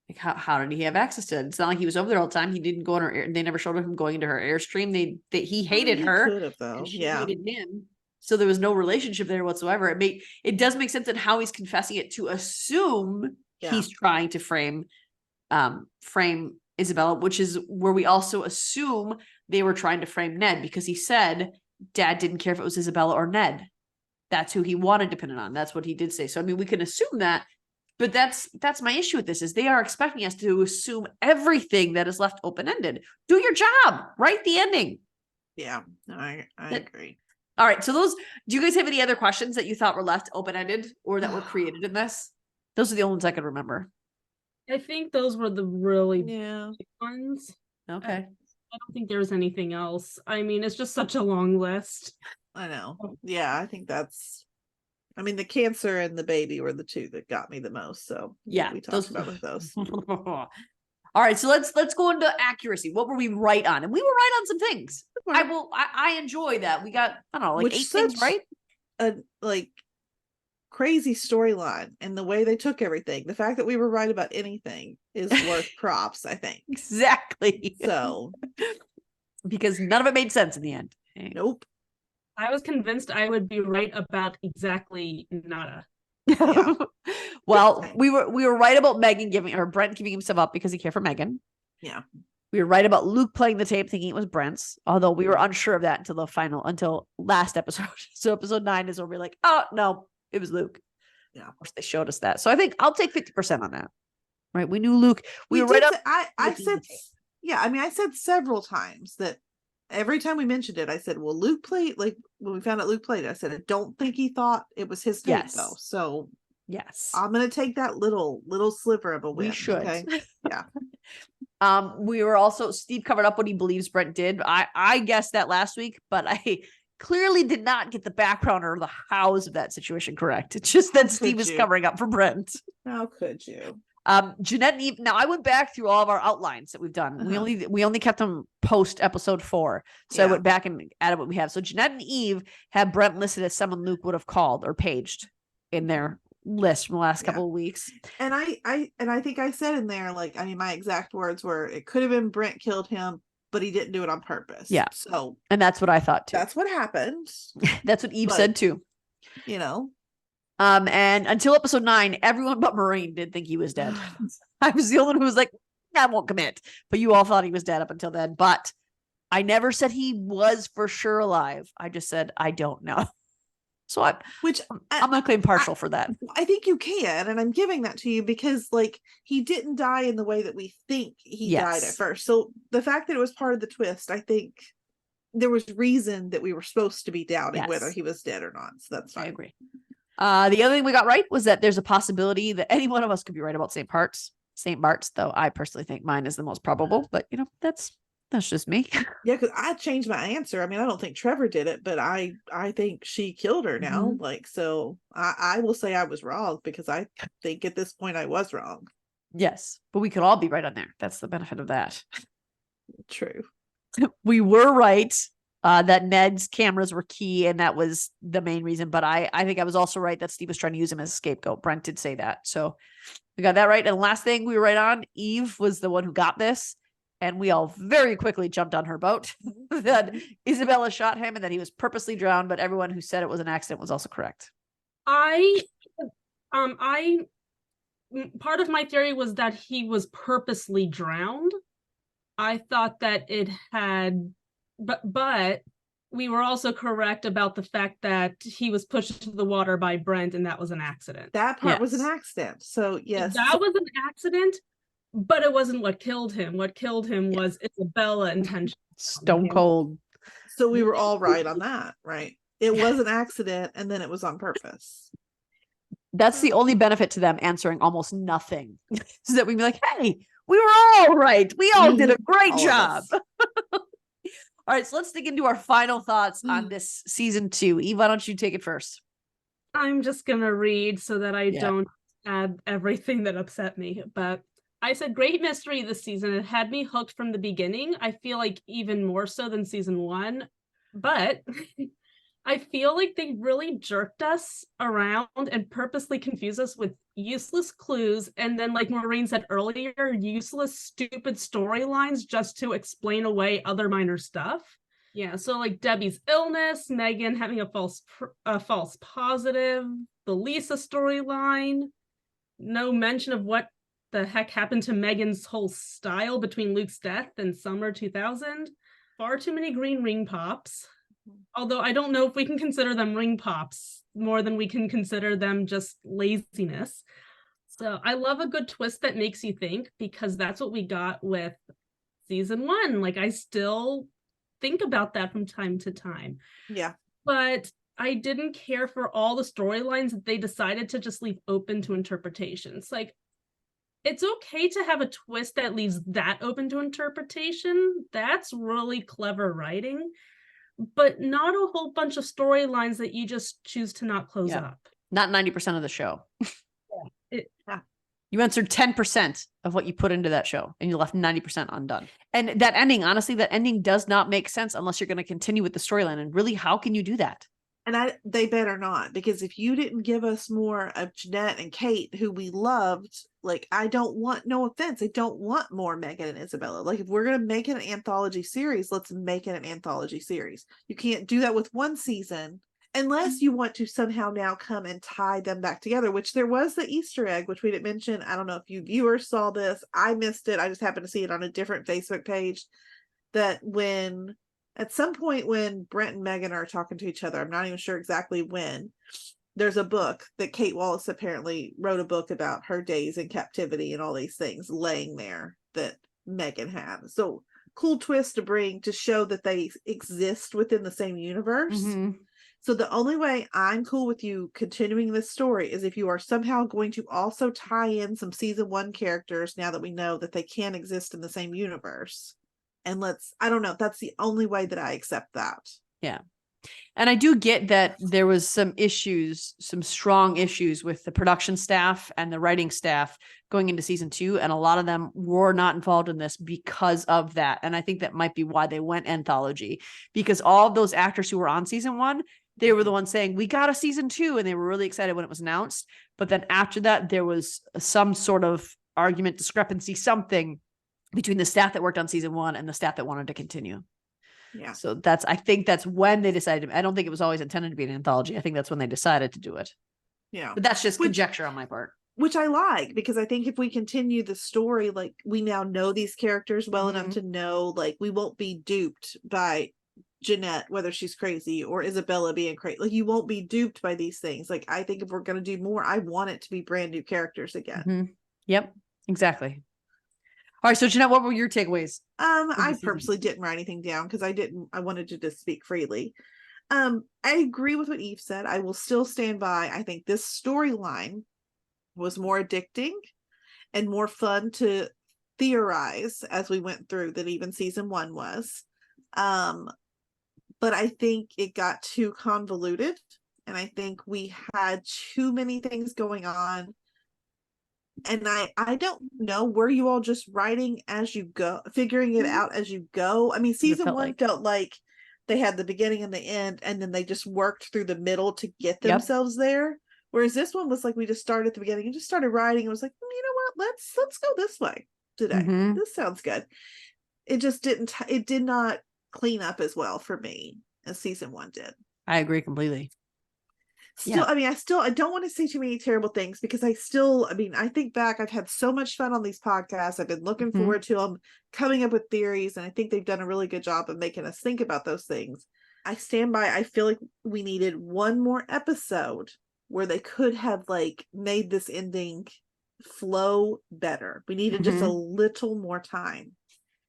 [SPEAKER 1] Like how did he have access to it? It's not like he was over there all the time. He didn't go on her. They never showed him going into her Airstream. He hated her.
[SPEAKER 3] Could have though.
[SPEAKER 1] She hated him. So there was no relationship there whatsoever. It does make sense in how he's confessing it to assume he's trying to frame Isabella, which is where we also assume they were trying to frame Ned, because he said Dad didn't care if it was Isabella or Ned. That's who he wanted to pin it on. That's what he did say. So I mean, we can assume that, but that's my issue with this is they are expecting us to assume everything that is left open-ended. Do your job, write the ending.
[SPEAKER 3] Yeah, I agree.
[SPEAKER 1] All right. So do you guys have any other questions that you thought were left open-ended or that were created in this? Those are the only ones I could remember.
[SPEAKER 2] I think those were the really big ones.
[SPEAKER 1] Okay.
[SPEAKER 2] I don't think there's anything else. I mean, it's just such a long list.
[SPEAKER 3] I know. Yeah, I think the cancer and the baby were the two that got me the most. So
[SPEAKER 1] yeah,
[SPEAKER 3] we talked about those.
[SPEAKER 1] All right, so let's go into accuracy. What were we right on? And we were right on some things. I enjoy that. We got, I don't know, like 8 things right.
[SPEAKER 3] A crazy storyline and the way they took everything. The fact that we were right about anything is worth props, I think.
[SPEAKER 1] Exactly.
[SPEAKER 3] So
[SPEAKER 1] because none of it made sense in the end.
[SPEAKER 3] Nope.
[SPEAKER 2] I was convinced I would be right about exactly nada.
[SPEAKER 3] Yeah.
[SPEAKER 1] Well, we were right about Brent giving himself up because he cared for Megan.
[SPEAKER 3] Yeah.
[SPEAKER 1] We were right about Luke playing the tape thinking it was Brent's, although we were unsure of that until last episode. So episode 9 is where we're like, oh no, it was Luke.
[SPEAKER 3] Yeah.
[SPEAKER 1] Of course they showed us that. So I think I'll take 50% on that. Right. We knew Luke. We were right up.
[SPEAKER 3] I said several times that every time we mentioned it, I said, well, Luke played, like when we found out Luke played, I said, I don't think he thought it was his tape though. So
[SPEAKER 1] yes,
[SPEAKER 3] I'm going to take that little sliver of a win.
[SPEAKER 1] We should.
[SPEAKER 3] Okay? Yeah.
[SPEAKER 1] We were also, Steve covered up what he believes Brent did. I guessed that last week, but I clearly did not get the background or the hows of that situation correct. It's just that Steve is covering up for Brent.
[SPEAKER 3] How could you?
[SPEAKER 1] Jeanette and Eve. Now I went back through all of our outlines that we've done. We only kept them post episode 4. So I went back and added what we have. So Jeanette and Eve have Brent listed as someone Luke would have called or paged in their list from the last couple of weeks.
[SPEAKER 3] And I think I said in there, like, I mean, my exact words were, it could have been Brent killed him, but he didn't do it on purpose.
[SPEAKER 1] Yeah.
[SPEAKER 3] So,
[SPEAKER 1] and that's what I thought too.
[SPEAKER 3] That's what happened.
[SPEAKER 1] That's what Eve said too.
[SPEAKER 3] You know,
[SPEAKER 1] And until episode 9, everyone but Maureen did think he was dead. I was the only one who was like, I won't commit. But you all thought he was dead up until then. But I never said he was for sure alive. I just said, I don't know. So I'm going to claim partial for that.
[SPEAKER 3] I think you can, and I'm giving that to you because like he didn't die in the way that we think he died at first. So the fact that it was part of the twist, I think there was reason that we were supposed to be doubting whether he was dead or not. So that's fine.
[SPEAKER 1] I agree. The other thing we got right was that there's a possibility that any one of us could be right about St. Bart's, though I personally think mine is the most probable, but that's just me.
[SPEAKER 3] Yeah, because I changed my answer. I mean, I don't think Trevor did it, but I think she killed her now. Mm-hmm. Like, so I will say I was wrong because I think at this point I was wrong.
[SPEAKER 1] Yes, but we could all be right on there. That's the benefit of that.
[SPEAKER 3] True.
[SPEAKER 1] We were right that Ned's cameras were key, and that was the main reason. But I think I was also right that Steve was trying to use him as a scapegoat. Brent did say that. So we got that right. And the last thing we were right on, Eve was the one who got this. And we all very quickly jumped on her boat that Isabella shot him and that he was purposely drowned. But everyone who said it was an accident was also correct.
[SPEAKER 2] Part of my theory was that he was purposely drowned. I thought that it had, but we were also correct about the fact that he was pushed into the water by Brent and that was an accident.
[SPEAKER 3] That part was an accident. So yes.
[SPEAKER 2] That was an accident, but it wasn't what killed him. What killed him was Isabella intention.
[SPEAKER 1] Stone cold.
[SPEAKER 3] So we were all right on that, right? It was an accident and then it was on purpose.
[SPEAKER 1] That's the only benefit to them answering almost nothing. Is that we'd be like, hey, we were all right. We all did a great job. All right, so let's dig into our final thoughts on this season 2. Eve, why don't you take it first?
[SPEAKER 2] I'm just going to read so that I don't add everything that upset me. But I said, great mystery this season. It had me hooked from the beginning. I feel like even more so than season 1. But I feel like they really jerked us around and purposely confused us with useless clues. And then, like Maureen said earlier, useless, stupid storylines just to explain away other minor stuff. Yeah, so like Debbie's illness, Megan having a false positive, the Lisa storyline, no mention of what the heck happened to Megan's whole style between Luke's death and summer 2000. Far too many green ring pops. Although I don't know if we can consider them ring pops more than we can consider them just laziness. So I love a good twist that makes you think, because that's what we got with season 1. Like, I still think about that from time to time.
[SPEAKER 3] Yeah.
[SPEAKER 2] But I didn't care for all the storylines that they decided to just leave open to interpretations. Like, it's okay to have a twist that leaves that open to interpretation. That's really clever writing. But not a whole bunch of storylines that you just choose to not close up.
[SPEAKER 1] Not 90% of the show.
[SPEAKER 2] Yeah.
[SPEAKER 1] You answered 10% of what you put into that show and you left 90% undone. And that ending, honestly, that ending does not make sense unless you're going to continue with the storyline. And really, how can you do that?
[SPEAKER 3] And they better not, because if you didn't give us more of Jeanette and Kate, who we loved, like, I don't want, no offense, I don't want more Megan and Isabella. Like, if we're going to make it an anthology series, let's make it an anthology series. You can't do that with one season unless you want to somehow now come and tie them back together, which there was the Easter egg, which we didn't mention. I don't know if you viewers saw this. I missed it. I just happened to see it on a different Facebook page, that when at some point when Brent and Megan are talking to each other, I'm not even sure exactly when, there's a book that Kate Wallace apparently wrote, a book about her days in captivity and all these things laying there that Megan had. So cool twist to bring to show that they exist within the same universe. Mm-hmm. So the only way I'm cool with you continuing this story is if you are somehow going to also tie in some season 1 characters, now that we know that they can exist in the same universe. And I don't know, that's the only way that I accept that.
[SPEAKER 1] Yeah. And I do get that there was some strong issues with the production staff and the writing staff going into season 2. And a lot of them were not involved in this because of that. And I think that might be why they went anthology, because all of those actors who were on season 1, they were the ones saying, we got a season 2. And they were really excited when it was announced. But then after that, there was some sort of argument, discrepancy, something between the staff that worked on season 1 and the staff that wanted to continue.
[SPEAKER 3] Yeah.
[SPEAKER 1] So I think that's when they decided. I don't think it was always intended to be an anthology. I think that's when they decided to do it.
[SPEAKER 3] Yeah.
[SPEAKER 1] But that's just conjecture on my part.
[SPEAKER 3] Which I like, because I think if we continue the story, like we now know these characters well enough to know, like we won't be duped by Jeanette, whether she's crazy, or Isabella being crazy. Like you won't be duped by these things. Like I think if we're going to do more, I want it to be brand new characters again.
[SPEAKER 1] Yep, exactly. All right, so Jeanette, what were your takeaways?
[SPEAKER 3] I purposely didn't write anything down because I wanted to just speak freely. I agree with what Eve said. I will still stand by. I think this storyline was more addicting and more fun to theorize as we went through than even season 1 was. But I think it got too convoluted, and I think we had too many things going on. And I don't know, were you all just writing as you go, figuring it out as you go? I mean, season 1 felt like they had the beginning and the end, and then they just worked through the middle to get themselves there. Whereas this one was like, we just started at the beginning and just started writing. It was like, you know what, let's go this way today. This sounds good. It just it did not clean up as well for me as season 1 did.
[SPEAKER 1] I agree completely.
[SPEAKER 3] Still, I mean, I don't want to say too many terrible things, because I think back, I've had so much fun on these podcasts. I've been looking forward to them, coming up with theories, and I think they've done a really good job of making us think about those things. I stand by, I feel like we needed one more episode where they could have like made this ending flow better. We needed just a little more time.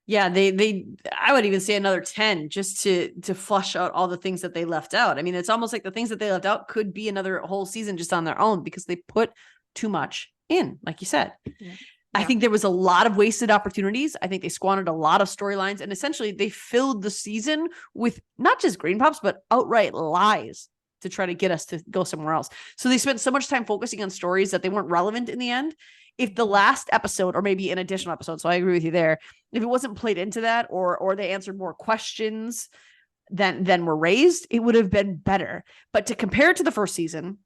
[SPEAKER 1] Yeah, I would even say another 10 just to flush out all the things that they left out. I mean, it's almost like the things that they left out could be another whole season just on their own, because they put too much in, like you said. Yeah. I think there was a lot of wasted opportunities. I think they squandered a lot of storylines, and essentially they filled the season with not just green pops, but outright lies to try to get us to go somewhere else. So they spent so much time focusing on stories that they weren't relevant in the end. If the last episode, or maybe an additional episode, so I agree with you there, if it wasn't played into that, or they answered more questions than were raised, it would have been better. But to compare it to the first season,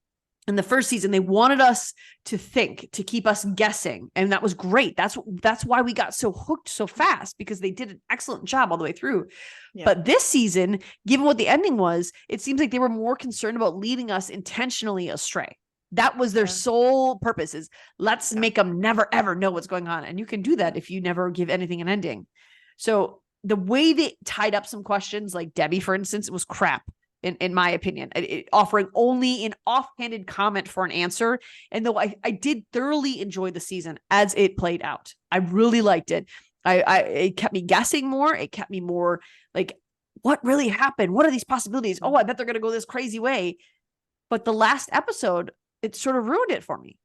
[SPEAKER 1] in the first season, they wanted us to think, to keep us guessing. And that was great. That's why we got so hooked so fast, because they did an excellent job all the way through. Yeah. But this season, given what the ending was, it seems like they were more concerned about leading us intentionally astray. That was their sole purpose, is let's make them never, ever know what's going on. And you can do that if you never give anything an ending. So the way they tied up some questions, like Debbie, for instance, it was crap. In my opinion, offering only an offhanded comment for an answer. And though I did thoroughly enjoy the season as it played out, I really liked it. It kept me guessing more. It kept me more like, what really happened? What are these possibilities? Oh, I bet they're going to go this crazy way. But the last episode, it sort of ruined it for me,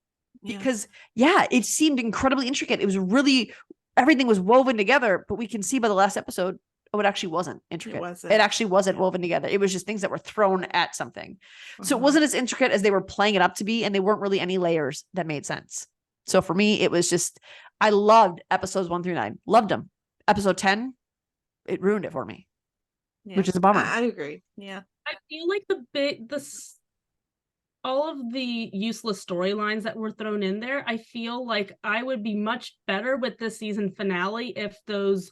[SPEAKER 1] because it seemed incredibly intricate. It was really, everything was woven together, but we can see by the last episode, it actually wasn't intricate. It actually wasn't woven together. It was just things that were thrown at something. So it wasn't as intricate as they were playing it up to be. And they weren't really any layers that made sense. So for me, it was just, I loved episodes 1 through 9. Loved them. Episode 10, it ruined it for me, which is a bummer.
[SPEAKER 3] I agree. Yeah.
[SPEAKER 2] I feel like all of the useless storylines that were thrown in there, I feel like I would be much better with this season finale if those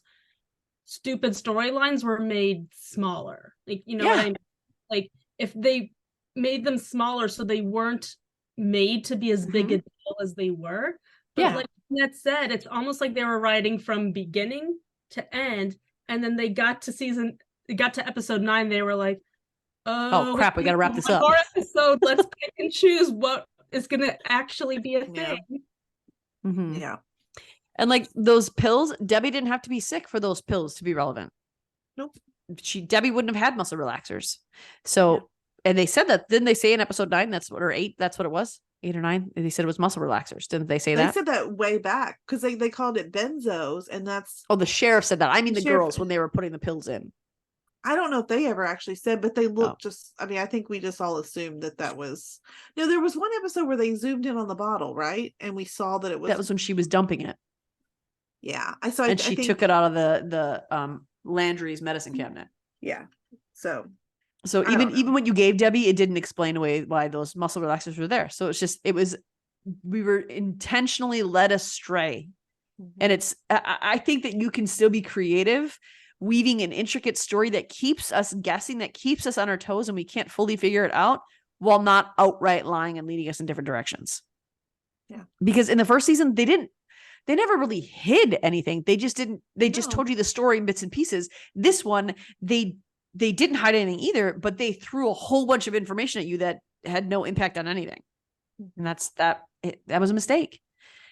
[SPEAKER 2] stupid storylines were made smaller. Like, you know what I mean? Like, if they made them smaller so they weren't made to be as big a deal as they were. But like Ned said, it's almost like they were writing from beginning to end, and then they got to episode 9, they were like, oh crap,
[SPEAKER 1] we gotta wrap this up.
[SPEAKER 2] More episode, let's pick and choose what is gonna actually be a thing.
[SPEAKER 3] Yeah.
[SPEAKER 1] And like those pills, Debbie didn't have to be sick for those pills to be relevant.
[SPEAKER 3] Nope.
[SPEAKER 1] Debbie wouldn't have had muscle relaxers. So, and they said that, didn't they say in episode 9, or 8, that's what it was? 8 or 9? They said it was muscle relaxers. Didn't they say that?
[SPEAKER 3] They said that way back, because they called it benzos, and that's...
[SPEAKER 1] Oh, the sheriff said that. I mean, the girls, when they were putting the pills in.
[SPEAKER 3] I don't know if they ever actually said, but they looked I think we just all assumed that was... No, there was one episode where they zoomed in on the bottle, right? And we saw that it was...
[SPEAKER 1] That was when she was dumping it.
[SPEAKER 3] Yeah.
[SPEAKER 1] She took it out of the Landry's medicine cabinet.
[SPEAKER 3] Yeah. So
[SPEAKER 1] even when you gave Debbie, it didn't explain away why those muscle relaxers were there. So we were intentionally led astray. And I think that you can still be creative, weaving an intricate story that keeps us guessing, that keeps us on our toes, and we can't fully figure it out, while not outright lying and leading us in different directions.
[SPEAKER 3] Yeah.
[SPEAKER 1] Because in the first season, they never really hid anything. They just told you the story in bits and pieces. This one, they didn't hide anything either, but they threw a whole bunch of information at you that had no impact on anything. And that was a mistake.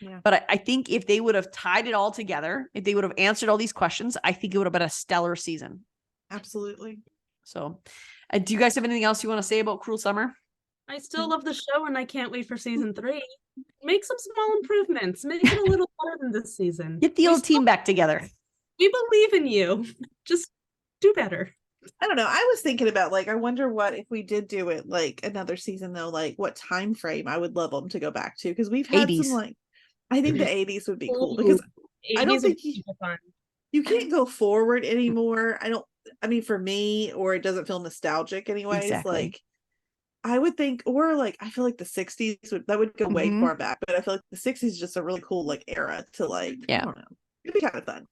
[SPEAKER 3] Yeah.
[SPEAKER 1] But I think if they would have tied it all together, if they would have answered all these questions, I think it would have been a stellar season.
[SPEAKER 3] Absolutely.
[SPEAKER 1] So do you guys have anything else you want to say about Cruel Summer?
[SPEAKER 2] I still love the show and I can't wait for season 3. Make some small improvements. Make it a little better than this season.
[SPEAKER 1] Get the old team back together.
[SPEAKER 2] We believe in you. Just do better.
[SPEAKER 3] I don't know. I was thinking about I wonder what if we did do it another season though, what time frame I would love them to go back to, because we've had
[SPEAKER 1] 80s.
[SPEAKER 3] some I think the 80s would be cool, because I don't think you can't go forward anymore. I mean, for me, or it doesn't feel nostalgic anyways.
[SPEAKER 1] Exactly.
[SPEAKER 3] I would think, or I feel like the 60s would go way far back, but I feel like the 60s is just a really cool era to I don't know. It'd be kind of fun.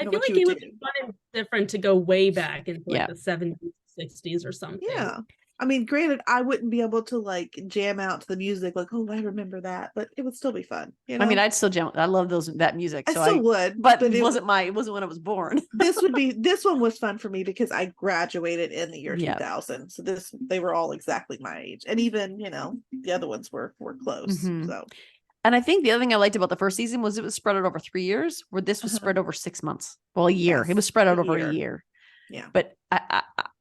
[SPEAKER 2] I feel like it would be fun and different to go way back into the 70s, 60s or something.
[SPEAKER 3] Yeah. I mean, granted, I wouldn't be able to jam out to the music oh, I remember that, but it would still be fun. You know?
[SPEAKER 1] I mean, I'd still jam. I love that music.
[SPEAKER 3] I
[SPEAKER 1] so
[SPEAKER 3] still would,
[SPEAKER 1] but it wasn't when I was born.
[SPEAKER 3] this one was fun for me because I graduated in the year 2000. So they were all exactly my age. And even, the other ones were close. So.
[SPEAKER 1] And I think the other thing I liked about the first season was it was spread out over 3 years, where this was spread over 6 months. Well, a year.
[SPEAKER 3] Yes,
[SPEAKER 1] it was spread out over a year.
[SPEAKER 3] Yeah.
[SPEAKER 1] But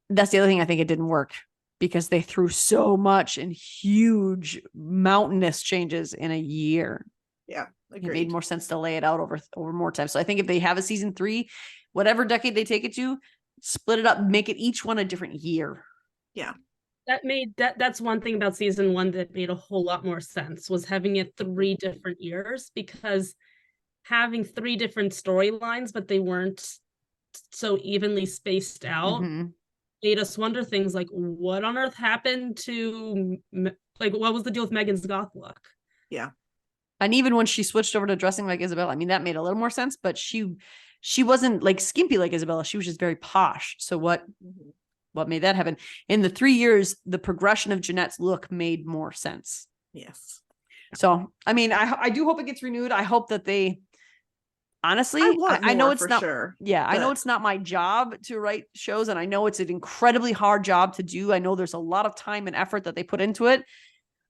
[SPEAKER 1] that's the other thing I think it didn't work, because they threw so much and huge mountainous changes in a year.
[SPEAKER 3] Yeah. Agreed.
[SPEAKER 1] It made more sense to lay it out over more time. So I think if they have a season 3, whatever decade they take it to, split it up, make it each one a different year.
[SPEAKER 3] Yeah.
[SPEAKER 2] That's one thing about season 1 that made a whole lot more sense, was having it 3 different years, because having 3 different storylines, but they weren't so evenly spaced out, made us wonder things like what on earth happened to what was the deal with Megan's goth look?
[SPEAKER 3] Yeah.
[SPEAKER 1] And even when she switched over to dressing like Isabella, I mean, that made a little more sense, but she wasn't skimpy like Isabella. She was just very posh. So what made that happen? In the 3 years, the progression of Jeanette's look made more sense.
[SPEAKER 3] Yes.
[SPEAKER 1] So, I mean, I do hope it gets renewed. I hope that they, honestly, I know it's not,
[SPEAKER 3] sure,
[SPEAKER 1] I know it's not my job to write shows, and I know it's an incredibly hard job to do. I know there's a lot of time and effort that they put into it,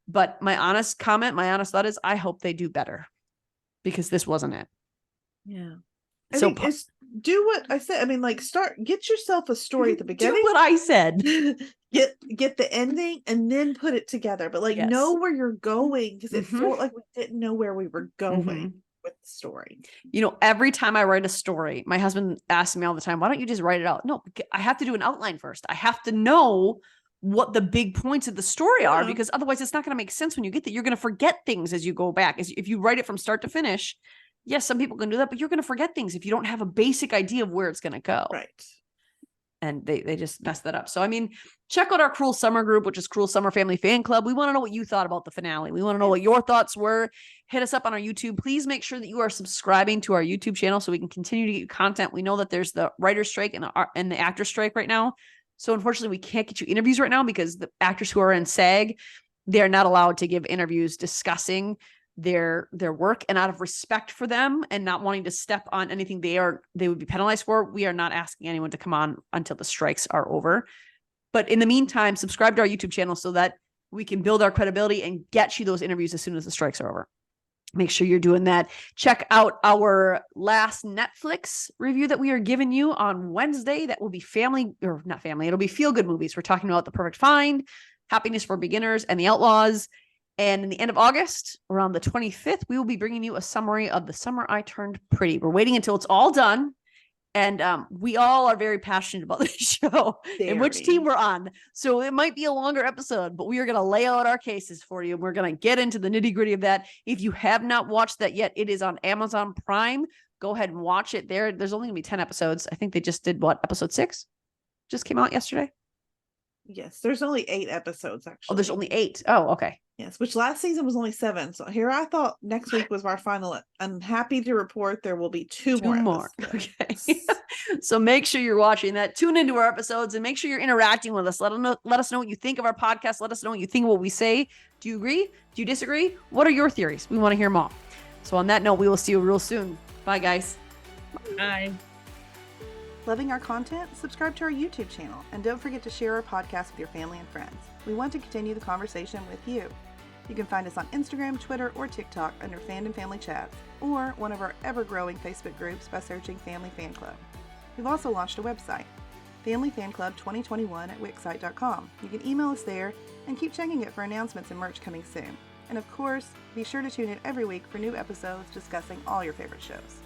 [SPEAKER 1] but my honest thought is I hope they do better, because this wasn't it.
[SPEAKER 3] Yeah. I think do what I said. I mean, get yourself a story at the beginning.
[SPEAKER 1] Do what I said.
[SPEAKER 3] Get the ending and then put it together. But know where you're going, because it felt like we didn't know where we were going with the story.
[SPEAKER 1] Every time I write a story, my husband asks me all the time, why don't you just write it out? No, I have to do an outline first. I have to know what the big points of the story are, because otherwise it's not going to make sense when you get there. You're going to forget things as you go back. If you write it from start to finish, yes, some people can do that, but you're going to forget things if you don't have a basic idea of where it's going to go.
[SPEAKER 3] Right.
[SPEAKER 1] And they just messed that up. So, I mean, check out our Cruel Summer group, which is Cruel Summer Family Fan Club. We want to know what you thought about the finale. We want to know what your thoughts were. Hit us up on our YouTube. Please make sure that you are subscribing to our YouTube channel so we can continue to get you content. We know that there's the writer's strike and the actor's strike right now. So unfortunately, we can't get you interviews right now, because the actors who are in SAG, they are not allowed to give interviews discussing their work, and out of respect for them and not wanting to step on anything they would be penalized for, we are not asking anyone to come on until the strikes are over. But in the meantime, subscribe to our YouTube channel so that we can build our credibility and get you those interviews as soon as the strikes are over. Make sure you're doing that. Check out our last Netflix review that we are giving you on Wednesday. That will be not family. It'll be feel-good movies. We're talking about The Perfect Find, Happiness for Beginners, and The Outlaws. And in the end of August, around the 25th, we will be bringing you a summary of The Summer I Turned Pretty. We're waiting until it's all done. And we all are very passionate about this show and which team we're on. So it might be a longer episode, but we are going to lay out our cases for you. And we're going to get into the nitty gritty of that. If you have not watched that yet, it is on Amazon Prime. Go ahead and watch it there. There's only going to be 10 episodes. I think they just did episode 6 just came out yesterday.
[SPEAKER 3] Yes, there's only 8 episodes actually.
[SPEAKER 1] Oh, there's only 8. Oh, okay.
[SPEAKER 3] Yes, which last season was only 7. So here I thought next week was our final. I'm happy to report there will be 2 more.
[SPEAKER 1] Okay. So make sure you're watching that. Tune into our episodes and make sure you're interacting with us. Let us know what you think of our podcast. Let us know what you think of what we say. Do you agree? Do you disagree? What are your theories? We want to hear them all. So on that note, we will see you real soon. Bye, guys.
[SPEAKER 2] Bye.
[SPEAKER 3] Loving our content? Subscribe to our YouTube channel and don't forget to share our podcast with your family and friends. We want to continue the conversation with you. You can find us on Instagram, Twitter, or TikTok under Fandom Family Chats, or one of our ever-growing Facebook groups by searching Family Fan Club. We've also launched a website, Family Fan Club 2021 at Wixsite.com. You can email us there and keep checking it for announcements and merch coming soon. And of course, be sure to tune in every week for new episodes discussing all your favorite shows.